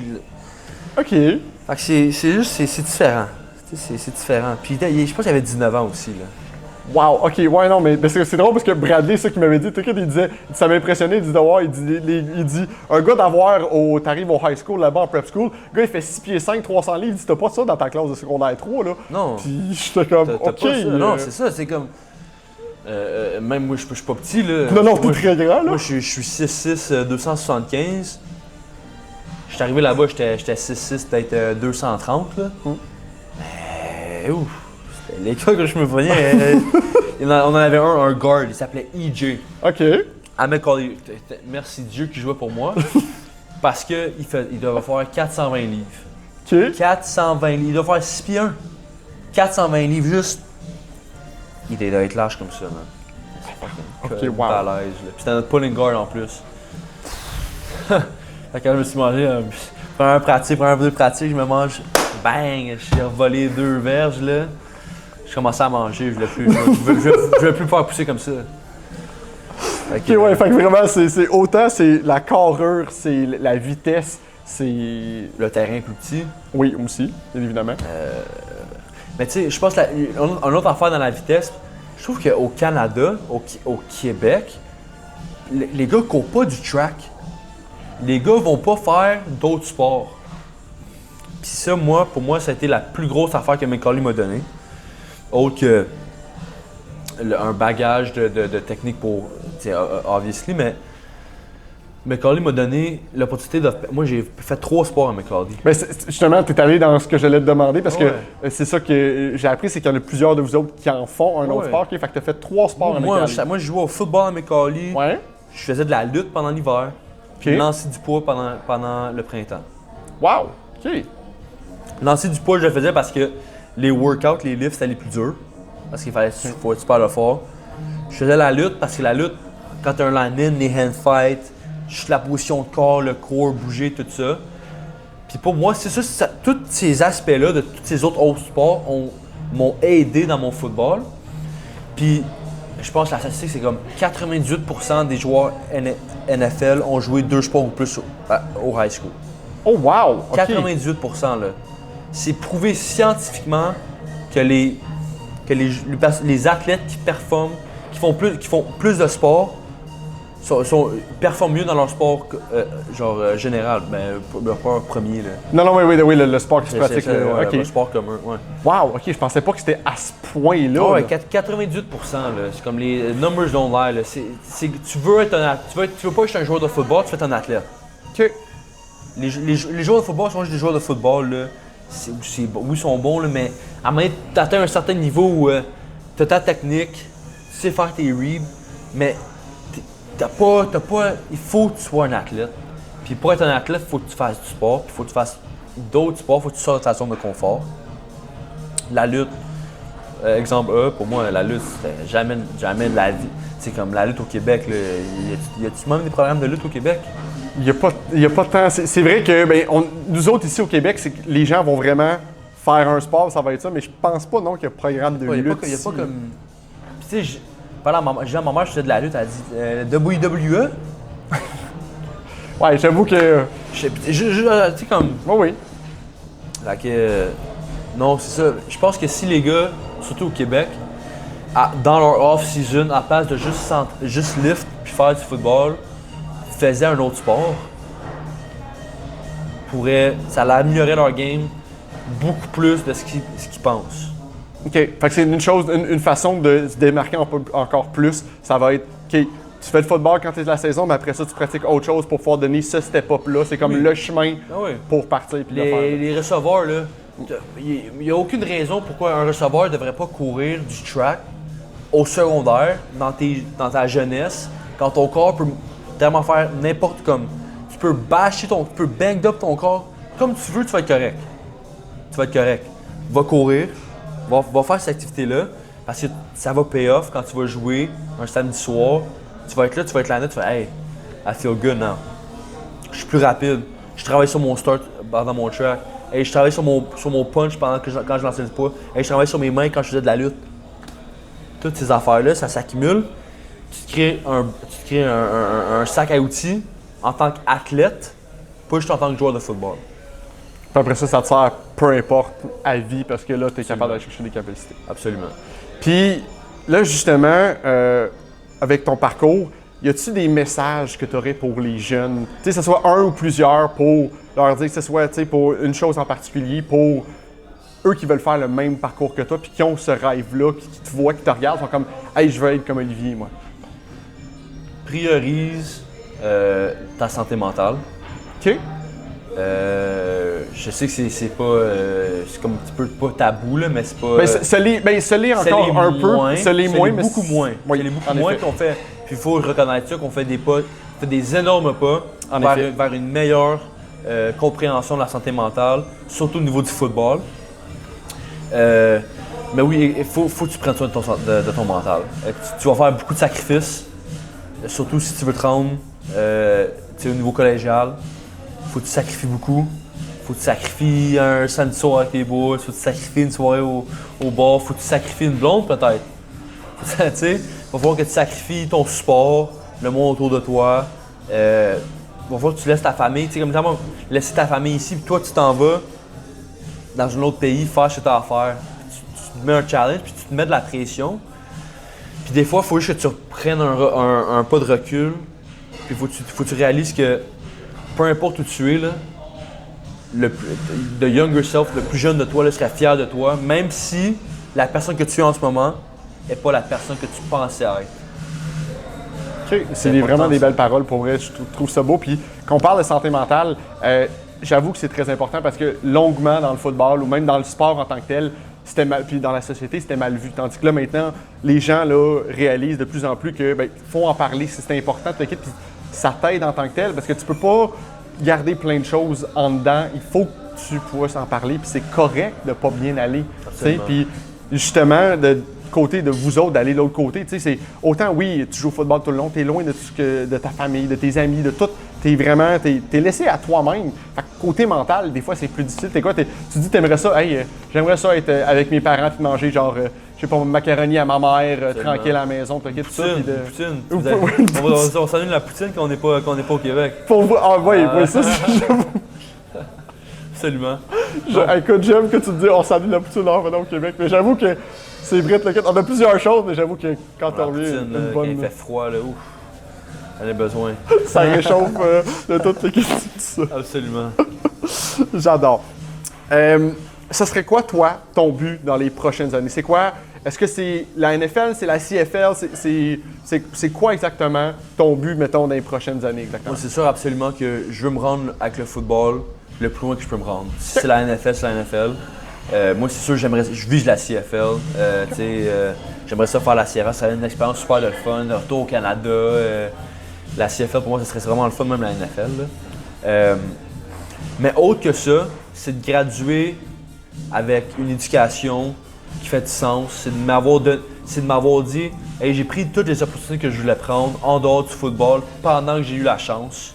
OK. Fait que c'est juste, c'est différent. C'est différent. Puis je pense qu'il avait 19 ans aussi, là. Wow, ok, ouais, non, mais c'est drôle parce que Bradley, ça qu'il m'avait dit, tout il disait, ça m'a impressionné, il dit d'avoir, il dit, un gars d'avoir, t'arrives au high school là-bas, en prep school, le gars il fait 6 pieds 5, 300 livres, il dit, t'as pas ça dans ta classe de secondaire 3, là. Non. Puis j'étais comme, T'as ok. pas ça. Non, c'est ça, c'est comme. Même moi, je suis pas petit, là. Non, Moi, t'es très grand, là. Moi, je suis 6'6", 275. Je suis arrivé là-bas, j'étais 6'6", peut-être 230, là. Mais, ouf. Les gars que je me voyais, on en avait un guard, il s'appelait EJ. Ok. À McCauley. Merci Dieu qui jouait pour moi. Parce qu'il devait faire 420 livres. Ok. 420 livres. Il doit faire 6 pieds 1. 420 livres, juste. Il doit être large comme ça, man. Ok, wow. Balèze, là. Puis c'était notre pulling guard en plus. Fait que quand je me suis mangé première vidéo pratique, je me mange, bang, j'ai revolé 2 verges, là. Je commençais à manger, je voulais plus me faire pousser comme ça. Ok, ouais, fait que vraiment, c'est autant c'est la carrure, c'est la vitesse, c'est. Le terrain plus petit. Oui, aussi, bien évidemment. Mais tu sais, je pense une autre affaire dans la vitesse, je trouve qu'au Canada, au Québec, les gars courent pas du track. Les gars vont pas faire d'autres sports. Puis ça, pour moi, ça a été la plus grosse affaire que McCauley m'a donnée. Autre que un bagage de technique pour, obviously, mais McCauley m'a donné l'opportunité de. Moi, j'ai fait 3 sports à McCauley. Ben, justement, tu es allé dans ce que j'allais te demander parce Ouais. que c'est ça que j'ai appris, c'est qu'il y en a plusieurs de vous autres qui en font un autre Ouais. sport. Fait que tu as fait 3 sports à Moi, McCauley. moi, je jouais au football à McCauley. Ouais. Je faisais de la lutte pendant l'hiver. Puis Ok. lancer du poids pendant le printemps. Wow. Ok. Lancer du poids, je le faisais parce que les workouts, les lifts, c'était les plus durs. Parce qu'il faut être super fort. Je faisais la lutte parce que la lutte, quand tu as un line-in, les hand fights, juste la position de corps, le corps, bouger, tout ça. Puis pour moi, c'est ça, tous ces aspects-là de tous ces autres sports m'ont aidé dans mon football. Puis je pense que la statistique, c'est comme 98% des joueurs NFL ont joué 2 sports ou plus au high school. Oh, wow. Ok. 98%, là. C'est prouvé scientifiquement que les athlètes qui performent, qui font plus de sport, performent mieux dans leur sport général, mais pas premier. Là. Non, oui, le sport qui se pratique. Ouais, Ok. le sport commun. Ouais. Wow, ok, je pensais pas que c'était à ce point-là. Ouais, là. 98%, là, c'est comme les numbers don't lie. Là. Tu veux pas être un joueur de football, tu veux être un athlète. Ok. Les joueurs de football sont juste des joueurs de football. Là. Oui, ils sont bons, là, mais à un moment donné, tu atteins un certain niveau où tu as ta technique, tu sais faire tes reads, mais il faut que tu sois un athlète. Puis pour être un athlète, il faut que tu fasses du sport, puis il faut que tu fasses d'autres sports, il faut que tu sortes de ta zone de confort. La lutte, exemple A, pour moi, la lutte, c'était jamais de la vie. C'est comme la lutte au Québec, là, y a-tu même des programmes de lutte au Québec? Il n'y a pas de temps. C'est vrai que nous autres ici au Québec, c'est que les gens vont vraiment faire un sport, ça va être ça, mais je pense pas non qu'il y a un programme de lutte. Il n'y a ici. pas comme. Puis tu sais, j'ai à ma mère, je faisais de la lutte, elle a dit WWE. Ouais, j'avoue que. Tu sais, comme. Oui. Fait que. Non, c'est ça. Je pense que si les gars, surtout au Québec, dans leur off-season, à place de juste lift puis faire du football, faisaient un autre sport, ça allait améliorer leur game beaucoup plus de ce qu'ils pensent. OK. Fait que c'est une façon de se démarquer encore plus. Ça va être, OK, tu fais le football quand tu es de la saison, mais après ça, tu pratiques autre chose pour pouvoir donner ce step-up-là. C'est comme le chemin pour partir puis le faire. Les receveurs, là, il n'y a aucune raison pourquoi un receveur ne devrait pas courir du track au secondaire, dans ta jeunesse, quand ton corps peut tellement faire n'importe comme. Tu peux bang up ton corps comme tu veux, tu vas être correct. Tu vas être correct. Va courir, va faire cette activité-là, parce que ça va pay off quand tu vas jouer un samedi soir. Tu vas être là, tu vas être là, tu vas hey, I feel good now. Je suis plus rapide. Je travaille sur mon start dans mon track. Hey, je travaille sur mon punch quand je lançais le poids. Hey, je travaille sur mes mains quand je faisais de la lutte. Toutes ces affaires-là, ça s'accumule. Tu te crées un sac à outils en tant qu'athlète, pas juste en tant que joueur de football. Puis après ça, ça te sert peu importe à vie parce que là, tu es capable d'aller chercher des capacités. Absolument. Puis, là, justement, avec ton parcours, y a-t-il des messages que tu aurais pour les jeunes? Tu sais, que ce soit un ou plusieurs pour leur dire que ce soit, tu sais, pour une chose en particulier, pour eux qui veulent faire le même parcours que toi, puis qui ont ce rêve-là, qui te voient, qui te regardent, sont comme « Hey, je veux être comme Olivier, moi. » Priorise ta santé mentale. OK? Je sais que c'est pas. C'est comme un petit peu pas tabou, là, mais c'est pas. Se l'est encore un peu, se l'est moins, mais beaucoup moins. Oui, Se l'est beaucoup en moins, effet. puis on fait. Puis il faut reconnaître ça, qu'on fait des pas, fait des énormes pas vers une meilleure compréhension de la santé mentale, surtout au niveau du football. Mais oui, il faut que tu prennes soin de ton mental. Tu vas faire beaucoup de sacrifices, surtout si tu veux te rendre au niveau collégial. Faut que tu sacrifies beaucoup. Faut que tu sacrifies un samedi soir avec tes boys. Faut que tu sacrifies une soirée au bar. Faut que tu sacrifies une blonde peut-être. Tu sais, il va falloir que tu sacrifies ton sport, le monde autour de toi. Il va falloir que tu laisses ta famille. Tu sais, comme exemple, laisser ta famille ici, puis toi tu t'en vas dans un autre pays faire ce que tu as à faire. Tu te mets un challenge, puis tu te mets de la pression. Puis des fois, il faut juste que tu prennes un pas de recul. Puis faut que tu réalises que peu importe où tu es, là, the younger self, le plus jeune de toi, là, serait fier de toi, même si la personne que tu es en ce moment n'est pas la personne que tu pensais être. OK. C'est vraiment des belles paroles, pour vrai. Je trouve ça beau. Puis, quand on parle de santé mentale, j'avoue que c'est très important parce que longuement dans le football ou même dans le sport en tant que tel, c'était mal, puis dans la société, c'était mal vu. Tandis que là, maintenant, les gens là, réalisent de plus en plus que faut en parler, c'est important de te quitter. Puis ça t'aide en tant que tel parce que tu peux pas garder plein de choses en dedans. Il faut que tu puisses en parler, puis c'est correct de pas bien aller. Puis justement, de côté de vous autres, d'aller de l'autre côté, c'est autant, oui, tu joues au football tout le long, tu es loin de ta famille, de tes amis, de tout. T'es laissé à toi-même. Fait que côté mental, des fois, c'est plus difficile. Tu dis, t'aimerais ça, hey, j'aimerais ça être avec mes parents puis manger genre, je sais pas, macaroni à ma mère, tranquille à la maison, tout ça. Poutine. On s'ennuie de la poutine quand on n'est pas au Québec. Pour vous, oui, ça, j'avoue. Absolument. Écoute, j'aime que tu te dis, on s'ennuie de la poutine en venant au Québec, mais j'avoue que c'est vrai, on a plusieurs choses, mais j'avoue que quand on revient, une bonne... Quand il fait froid, là, ouf. J'en ai besoin. Ça réchauffe de toutes les questions, tout ça. Absolument. J'adore. Ça serait quoi, toi, ton but dans les prochaines années? C'est quoi? Est-ce que c'est la NFL, c'est la CFL? C'est quoi exactement ton but, mettons, dans les prochaines années exactement? Moi, c'est sûr absolument que je veux me rendre avec le football le plus loin que je peux me rendre. Si c'est la NFL, c'est la NFL. Moi, c'est sûr, je vise la CFL. J'aimerais ça faire la CFL. Ça serait une expérience super le fun. Le retour au Canada. La CFL, pour moi, ça serait vraiment le fun, même la NFL. Mais autre que ça, c'est de graduer avec une éducation qui fait du sens. C'est de m'avoir dit hey, j'ai pris toutes les opportunités que je voulais prendre en dehors du football pendant que j'ai eu la chance.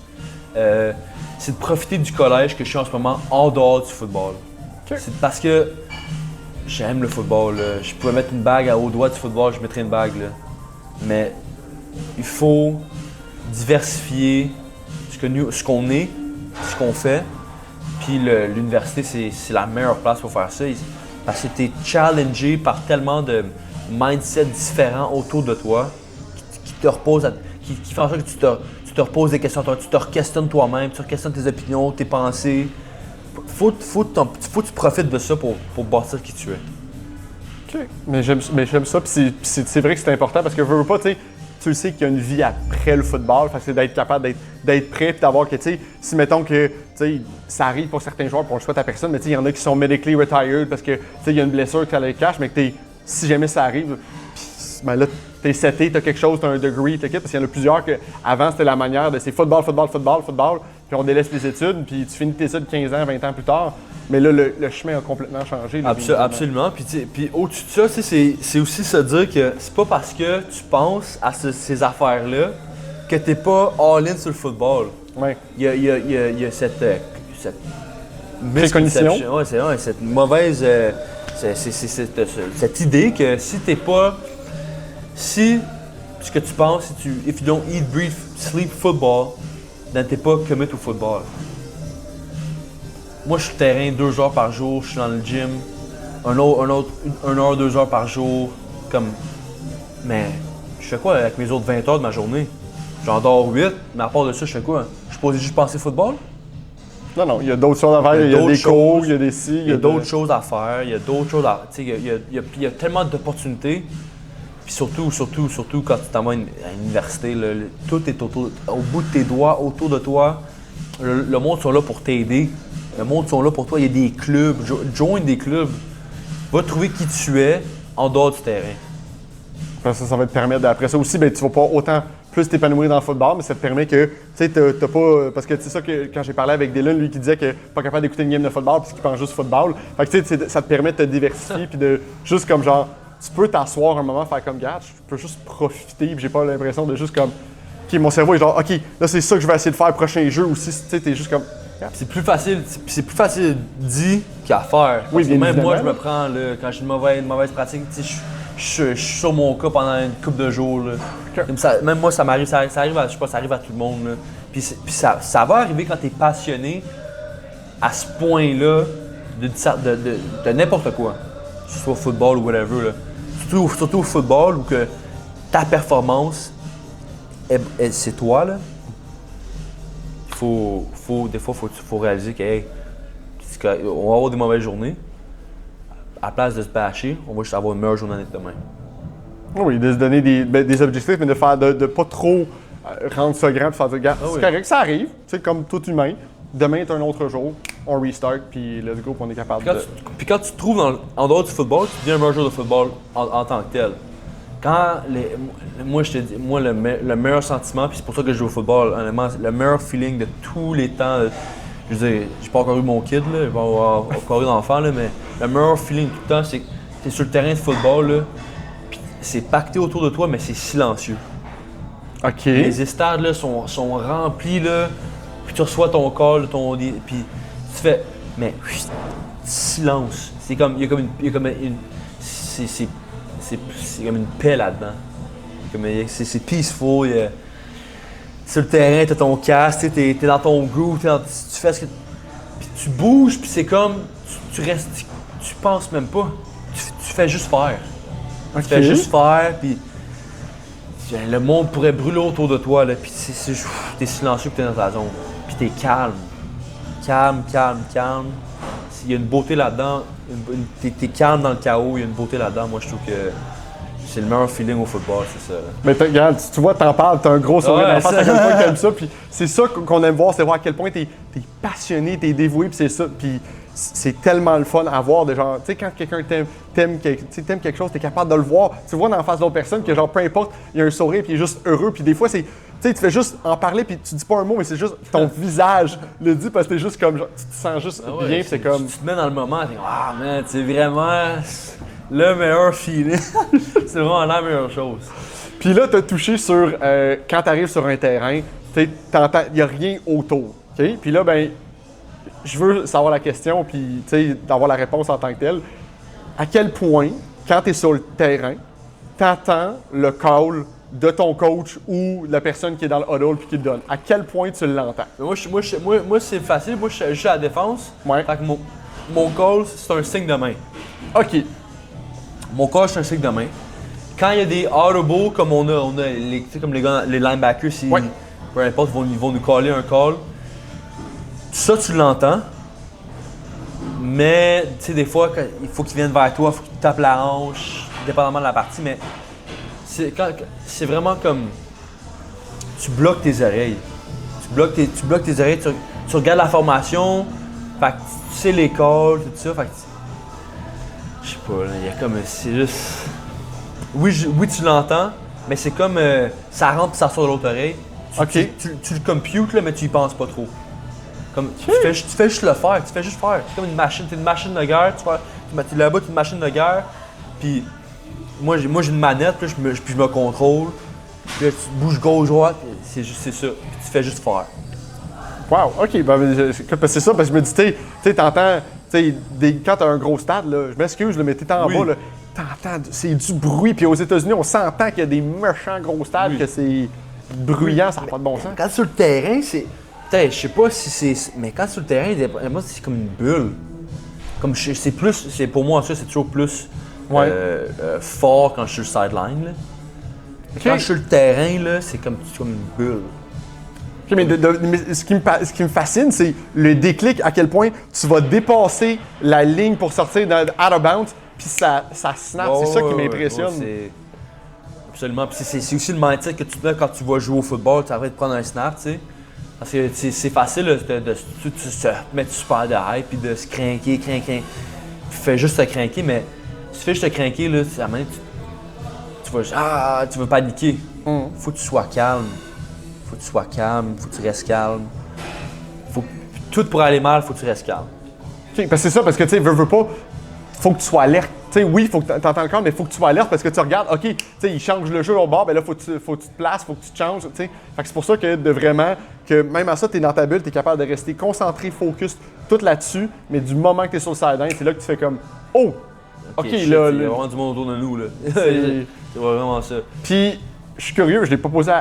C'est de profiter du collège que je suis en ce moment en dehors du football. Okay. C'est parce que j'aime le football. Là. Je pouvais mettre une bague au doigt du football, je mettrais une bague. Là. Mais il faut diversifier ce qu'on est, ce qu'on fait. Puis l'université, c'est la meilleure place pour faire ça. Parce que tu es challengé par tellement de mindsets différents autour de toi qui te reposent, qui font en sorte que tu te reposes des questions, tu te questionnes toi-même, tu questionnes tes opinions, tes pensées. Faut que tu profites de ça pour bâtir qui tu es. OK. Mais j'aime ça. Puis c'est vrai que c'est important parce que veux pas, tu sais qu'il y a une vie après le football. Fait que c'est d'être capable d'être prêt et d'avoir que, si mettons que ça arrive pour certains joueurs, pour on le souhaite à personne, mais il y en a qui sont medically retired parce que il y a une blessure que ça les cache, mais que si jamais ça arrive, ben là, t'es seté, t'as quelque chose, t'as un degree, parce qu'il y en a plusieurs que avant c'était la manière de c'est football, puis on délaisse les études, puis tu finis tes études 15 ans, 20 ans plus tard. Mais là, le chemin a complètement changé. Absolument. Puis au-dessus de ça, c'est aussi se dire que c'est pas parce que tu penses à ces affaires-là que t'es pas all-in sur le football. Ouais. Il y a cette précondition. Ouais, c'est vrai, cette mauvaise... cette idée que si t'es pas... Si ce que tu penses, if you don't eat, breathe, sleep football, then t'es pas commit au football. Moi, je suis sur le terrain 2 heures par jour, je suis dans le gym, 1 heure, 2 heures par jour, comme Mais je fais quoi avec mes autres 20 heures de ma journée? J'en dors 8, mais à part de ça, je fais quoi? Je suis pas juste penser football? Non, il y a d'autres choses à faire. Il y a des cours, il y a des ci, il y a d'autres choses à faire, il y a d'autres choses à... Tu sais, il y a tellement d'opportunités. Puis surtout, quand tu t'en vas à l'université, tout est au bout de tes doigts, autour de toi. Le monde sont là pour t'aider. Le monde sont là pour toi. Il y a des clubs. Join des clubs. Va trouver qui tu es en dehors du terrain. Après ça va te permettre, après ça aussi, ben, tu vas pas autant plus t'épanouir dans le football, mais ça te permet que, tu sais, t'as pas... Parce que c'est ça que, quand j'ai parlé avec Dylan, lui qui disait qu'il n'est pas capable d'écouter une game de football parce qu'il pense juste football. Fait que, tu sais, ça te permet de te diversifier puis de juste comme genre, tu peux t'asseoir un moment, faire comme gars, je peux juste profiter puis j'ai pas l'impression de juste comme, OK, mon cerveau est genre, OK, là c'est ça que je vais essayer de faire prochain jeu aussi, tu sais, t'es juste comme... C'est plus facile dit qu'à faire. Oui, bien même moi, évidemment. je me prends, là, quand j'ai une mauvaise pratique, je suis sur mon cas pendant une couple de jours. Là. Même moi, ça m'arrive, ça arrive à, je sais pas, ça arrive à tout le monde. Là. Puis ça va arriver quand tu es passionné à ce point-là de n'importe quoi. Que ce soit football ou whatever. Là. Surtout au football où que ta performance, c'est toi. Là. Des fois, faut réaliser qu'on va avoir des mauvaises journées. À la place de se bâcher, on va juste avoir une meilleure journée demain. Oui, de se donner des objectifs, mais de pas trop rendre ça grand et faire dire, regarde, c'est correct, ça arrive, tu sais, comme tout humain. Demain est un autre jour, on restart, puis let's go, puis on est capable Puis quand tu te trouves en dehors du football, tu deviens un meilleur joueur de football en tant que tel. Moi, je te dis, le meilleur sentiment, puis c'est pour ça que je joue au football, honnêtement, le meilleur feeling de tous les temps. Je veux dire, j'ai pas encore eu mon kid, là, j'ai pas encore eu d'enfant, là, mais le meilleur feeling tout le temps, c'est que t'es sur le terrain de football, là, puis c'est pacté autour de toi, mais c'est silencieux. OK. Les stades là, sont remplis, là, puis tu reçois ton call, puis tu fais, mais silence. C'est comme, il y a comme une c'est comme une paix là-dedans. C'est peaceful. Sur le terrain, t'as ton casque, t'es dans ton groove, tu fais ce que. Puis tu bouges, puis c'est comme. Tu restes. Tu penses même pas. Tu fais juste faire. Okay. Tu fais juste faire, puis. Le monde pourrait brûler autour de toi, là, puis t'es silencieux, puis t'es dans ta zone. Puis t'es calme. Calme. Il y a une beauté là-dedans. T'es calme dans le chaos, il y a une beauté là-dedans. Moi, je trouve que. C'est le meilleur feeling au football, c'est ça. Là. Mais regarde, tu vois, t'en parles, t'as un gros sourire d'enfant, à quel point t'aimes ça, puis c'est ça qu'on aime voir, c'est voir à quel point t'es passionné, t'es dévoué, puis c'est ça, puis c'est tellement le fun à voir, de genre, tu sais, quand quelqu'un t'aime quelque chose, t'es capable de le voir, tu vois dans la face d'autres personnes que genre, peu importe, il y a un sourire, puis il est juste heureux, puis des fois, c'est, tu sais, tu fais juste en parler, puis tu dis pas un mot, mais c'est juste ton visage le dit, parce que t'es juste comme, genre, tu te sens juste bien, puis c'est comme... Tu te mets dans le moment, t'es ah man, c'est vraiment... Le meilleur feeling. C'est vraiment la meilleure chose. Puis là, tu as touché sur quand tu arrives sur un terrain, il n'y a rien autour. Okay? Puis là, ben, je veux savoir la question, puis d'avoir la réponse en tant que telle. À quel point, quand tu es sur le terrain, tu attends le call de ton coach ou la personne qui est dans le huddle puis qui le donne? À quel point tu l'entends? Moi, c'est facile. Moi, je suis à la défense. Ouais. Fait que mon call, c'est un signe de main. OK. Mon call, c'est un signe de main. Quand il y a des audibles, comme on a comme les gars, les linebackers, peu importe, ils vont nous caller un call. Ça, tu l'entends. Mais, tu sais, des fois, il faut qu'ils viennent vers toi, il faut qu'ils tapent la hanche, dépendamment de la partie. Mais c'est vraiment comme. Tu bloques tes oreilles. Tu bloques tes oreilles, tu regardes la formation, fait que tu sais les calls, tout ça. Fait que je sais pas, il y a comme. C'est juste. Oui, tu l'entends, mais c'est comme. Ça rentre et ça sort de l'autre oreille. Tu le computes, là, mais tu y penses pas trop. Comme, tu fais juste le faire, tu fais juste faire. C'est comme une machine, t'es une machine de guerre, tu là-bas, t'es une machine de guerre. Puis moi j'ai une manette, puis je me contrôle. Puis là, tu bouges gauche-droite, c'est ça. Puis tu fais juste faire. Wow, OK. Ben, c'est ça, parce que je me dis, tu sais, t'entends. Quand t'as un gros stade, là, je m'excuse, mais t'es en bas, là, t'entends, c'est du bruit. Puis aux États-Unis, on s'entend qu'il y a des méchants gros stades, que c'est bruyant, ça n'a pas de bon sens. Quand sur le terrain, c'est. Je sais pas si c'est. Mais quand sur le terrain, moi, c'est comme une bulle. Comme c'est plus. Pour moi, ça, c'est toujours plus fort quand je suis sur le sideline. Là. Quand je suis sur le terrain, là, c'est comme une bulle. OK, mais, mais ce qui me fascine, c'est le déclic, à quel point tu vas dépasser la ligne pour sortir out of bounds, puis ça snap. C'est ça qui m'impressionne. Absolument. Puis c'est aussi le mindset que tu te mets quand tu vas jouer au football, tu arrêtes de prendre un snap, tu sais. Parce que c'est facile de se mettre super de hype puis de se craquer. Tu fais juste te craquer, mais si tu fais juste te craquer, là, à un moment donné, tu vas paniquer. Faut que tu sois calme. Faut que tu restes calme. Tout pour aller mal, faut que tu restes calme. OK, parce que c'est ça, parce que tu sais, veux pas, faut que tu sois alerte. Tu sais, oui, faut que tu entends le corps, mais faut que tu sois alerte parce que tu regardes, OK, tu sais, il change le jeu au bord, ben là, faut que tu te places, faut que tu te changes, tu sais. Fait que c'est pour ça que que même à ça, tu es dans ta bulle, tu es capable de rester concentré, focus, tout là-dessus, mais du moment que tu es sur le sideline, c'est là que tu fais comme, oh! OK, shit, là. Il y a vraiment du monde autour de nous, là. C'est vraiment ça. Puis, je suis curieux, je l'ai pas posé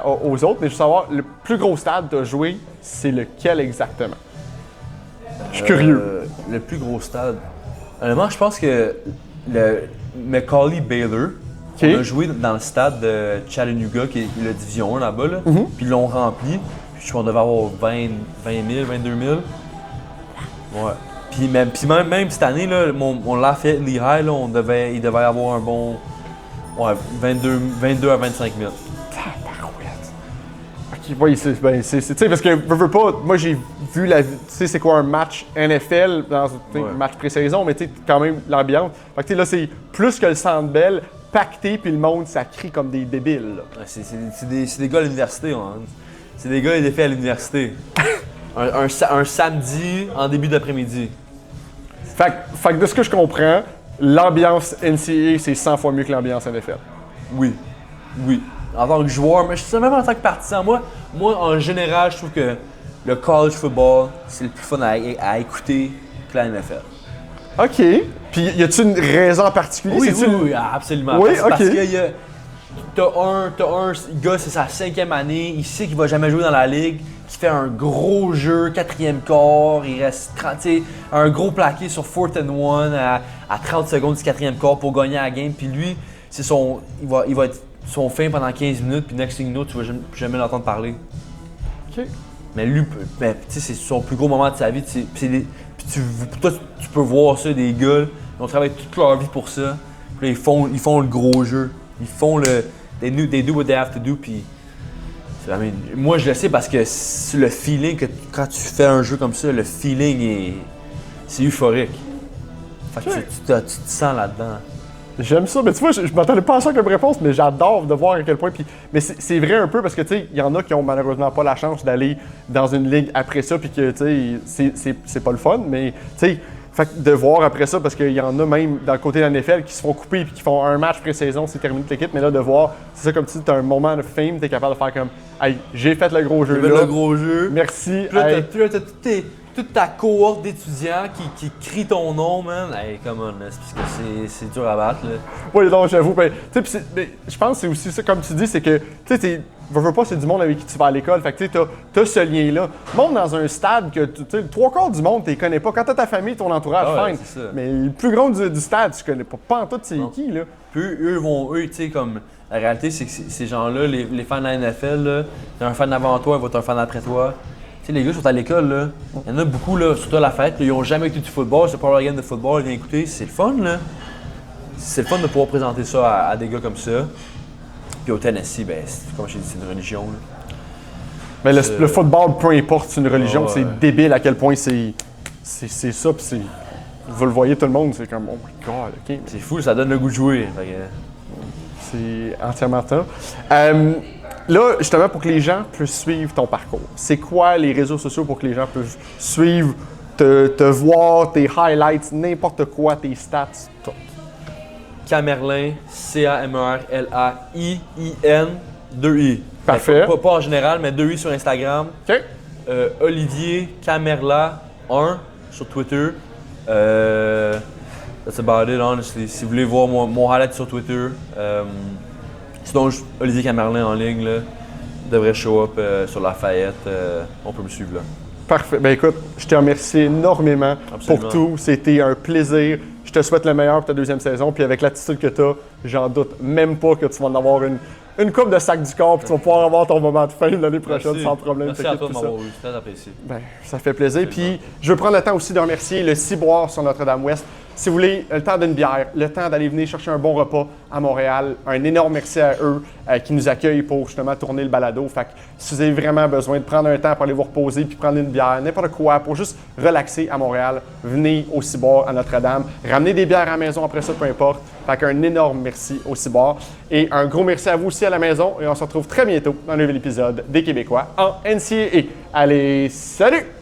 aux autres, mais je veux savoir, le plus gros stade que tu as joué, c'est lequel exactement? Je suis curieux. Le plus gros stade. Honnêtement, je pense que le Macaulay Baylor, on a joué dans le stade de Chattanooga, qui est la division 1 là-bas, là, puis ils l'ont rempli. Puis on devait avoir 20 000, 22 000. Ouais. Puis même cette année, là, mon Lafayette Lehigh, là, il devait avoir un bon 22 à 25 000. Tabarouette. OK, oui, c'est tu sais, parce que veux pas, moi j'ai vu tu sais, c'est quoi un match NFL dans un match pré-saison, mais tu sais, quand même l'ambiance. Fait que là, c'est plus que le Centre Bell, pacté, puis le monde, ça crie comme des débiles. Là. Ouais, c'est des gars à l'université, hein. C'est des gars qui étaient faits à l'université. un samedi en début d'après-midi. Fait que de ce que je comprends, l'ambiance NCAA, c'est 100 fois mieux que l'ambiance NFL. Oui. En tant que joueur, mais je sais même en tant que partisan, moi, en général, je trouve que le college football, c'est le plus fun à écouter que la NFL. OK. Puis y a-t-il une raison en particulier? Oui, absolument. Oui, parce que t'as un gars, c'est sa 5e année, il sait qu'il va jamais jouer dans la ligue, qui fait un gros jeu, 4e quart, il reste 30, un gros plaqué sur 4th and 1 à 30 secondes du 4e quart pour gagner la game. Puis lui, il va être son fin pendant 15 minutes, puis next thing you know, tu vas jamais l'entendre parler. OK. Mais lui, c'est son plus gros moment de sa vie. Toi, tu peux voir ça, des gars, ils ont travaillé toute leur vie pour ça. Puis là, ils font le gros jeu. Ils font they do what they have to do. Puis, moi, je le sais parce que le feeling, que quand tu fais un jeu comme ça, le feeling c'est euphorique. Fait que tu te sens là-dedans. J'aime ça, mais tu vois, je m'attendais pas à ça comme réponse, mais j'adore de voir à quel point. Mais c'est vrai un peu parce que, tu sais, il y en a qui ont malheureusement pas la chance d'aller dans une ligue après ça, puis que, tu sais, c'est pas le fun, mais, tu sais, fait de voir après ça, parce qu'il y en a même dans le côté de la NFL qui se font couper puis qui font un match pré-saison, c'est terminé l'équipe, mais là, de voir, c'est ça comme si tu as un moment de fame, tu es capable de faire comme, hey, j'ai fait le gros jeu. J'ai fait le gros jeu. Merci. Puis là, t'as toute ta cohorte d'étudiants qui crient ton nom, man. Hey, come on, c'est parce que c'est dur à battre, là. Oui, non, j'avoue. Ben, je pense que c'est aussi ça, comme tu dis, c'est que, tu sais, veux pas, c'est du monde avec qui tu vas à l'école. Fait que, tu sais, t'as ce lien-là. Monte dans un stade que, tu sais, 3/4 du monde, tu les connais pas. Quand t'as ta famille, ton entourage, fine. Mais le plus gros du stade, tu connais pas en tout c'est qui, là. Puis eux, tu sais, comme, la réalité, c'est que ces gens-là, les fans de la NFL, là, t'as un fan avant toi, il va être un fan après toi. Tu sais, les gars sont à l'école, là. Il y en a beaucoup, là, surtout à la fête, ils n'ont jamais écouté du football, c'est pas leur game de football, ils viennent écouter. C'est le fun, là. C'est le fun de pouvoir présenter ça à des gars comme ça. Puis au Tennessee, ben, comme je t'ai dit, c'est une religion, là. Mais le football, peu importe, c'est une religion, c'est débile à quel point c'est ça, puis c'est. Vous le voyez tout le monde, c'est comme, oh my god, ok. C'est fou, ça donne le goût de jouer. C'est entièrement ça. Là, justement, pour que les gens puissent suivre ton parcours, c'est quoi les réseaux sociaux pour que les gens puissent suivre, te voir, tes highlights, n'importe quoi, tes stats, tout? Camerlin, Camerlain, 2i. Parfait. Pas en général, mais 2i sur Instagram. OK. Olivier Camerla 1 sur Twitter. That's about it, honestly. Si vous voulez voir mon highlight sur Twitter, sinon Olivier Camerlin en ligne, là, devrait show up sur Lafayette. On peut me suivre là. Parfait. Ben écoute, je te remercie énormément pour tout. C'était un plaisir. Je te souhaite le meilleur pour ta deuxième saison. Puis avec l'attitude que tu as, j'en doute même pas que tu vas en avoir une coupe de sac du corps, puis tu vas pouvoir avoir ton moment de fame l'année prochaine Merci. sans problème. Merci à t'inquiète toi de pas ça. m'avoir eu, c'est très apprécié. Ben, ça fait plaisir. Puis je veux prendre le temps aussi de remercier le Ciboire sur Notre-Dame-Ouest. Si vous voulez le temps d'une bière, le temps d'aller venir chercher un bon repas à Montréal, un énorme merci à eux qui nous accueillent pour justement tourner le balado. Fait que si vous avez vraiment besoin de prendre un temps pour aller vous reposer puis prendre une bière, n'importe quoi, pour juste relaxer à Montréal, venez au Ciboire à Notre-Dame. Ramenez des bières à la maison après ça, peu importe. Fait qu'un énorme merci au Ciboire. Et un gros merci à vous aussi à la maison. Et on se retrouve très bientôt dans un nouvel épisode des Québécois en NCAA. Allez, salut!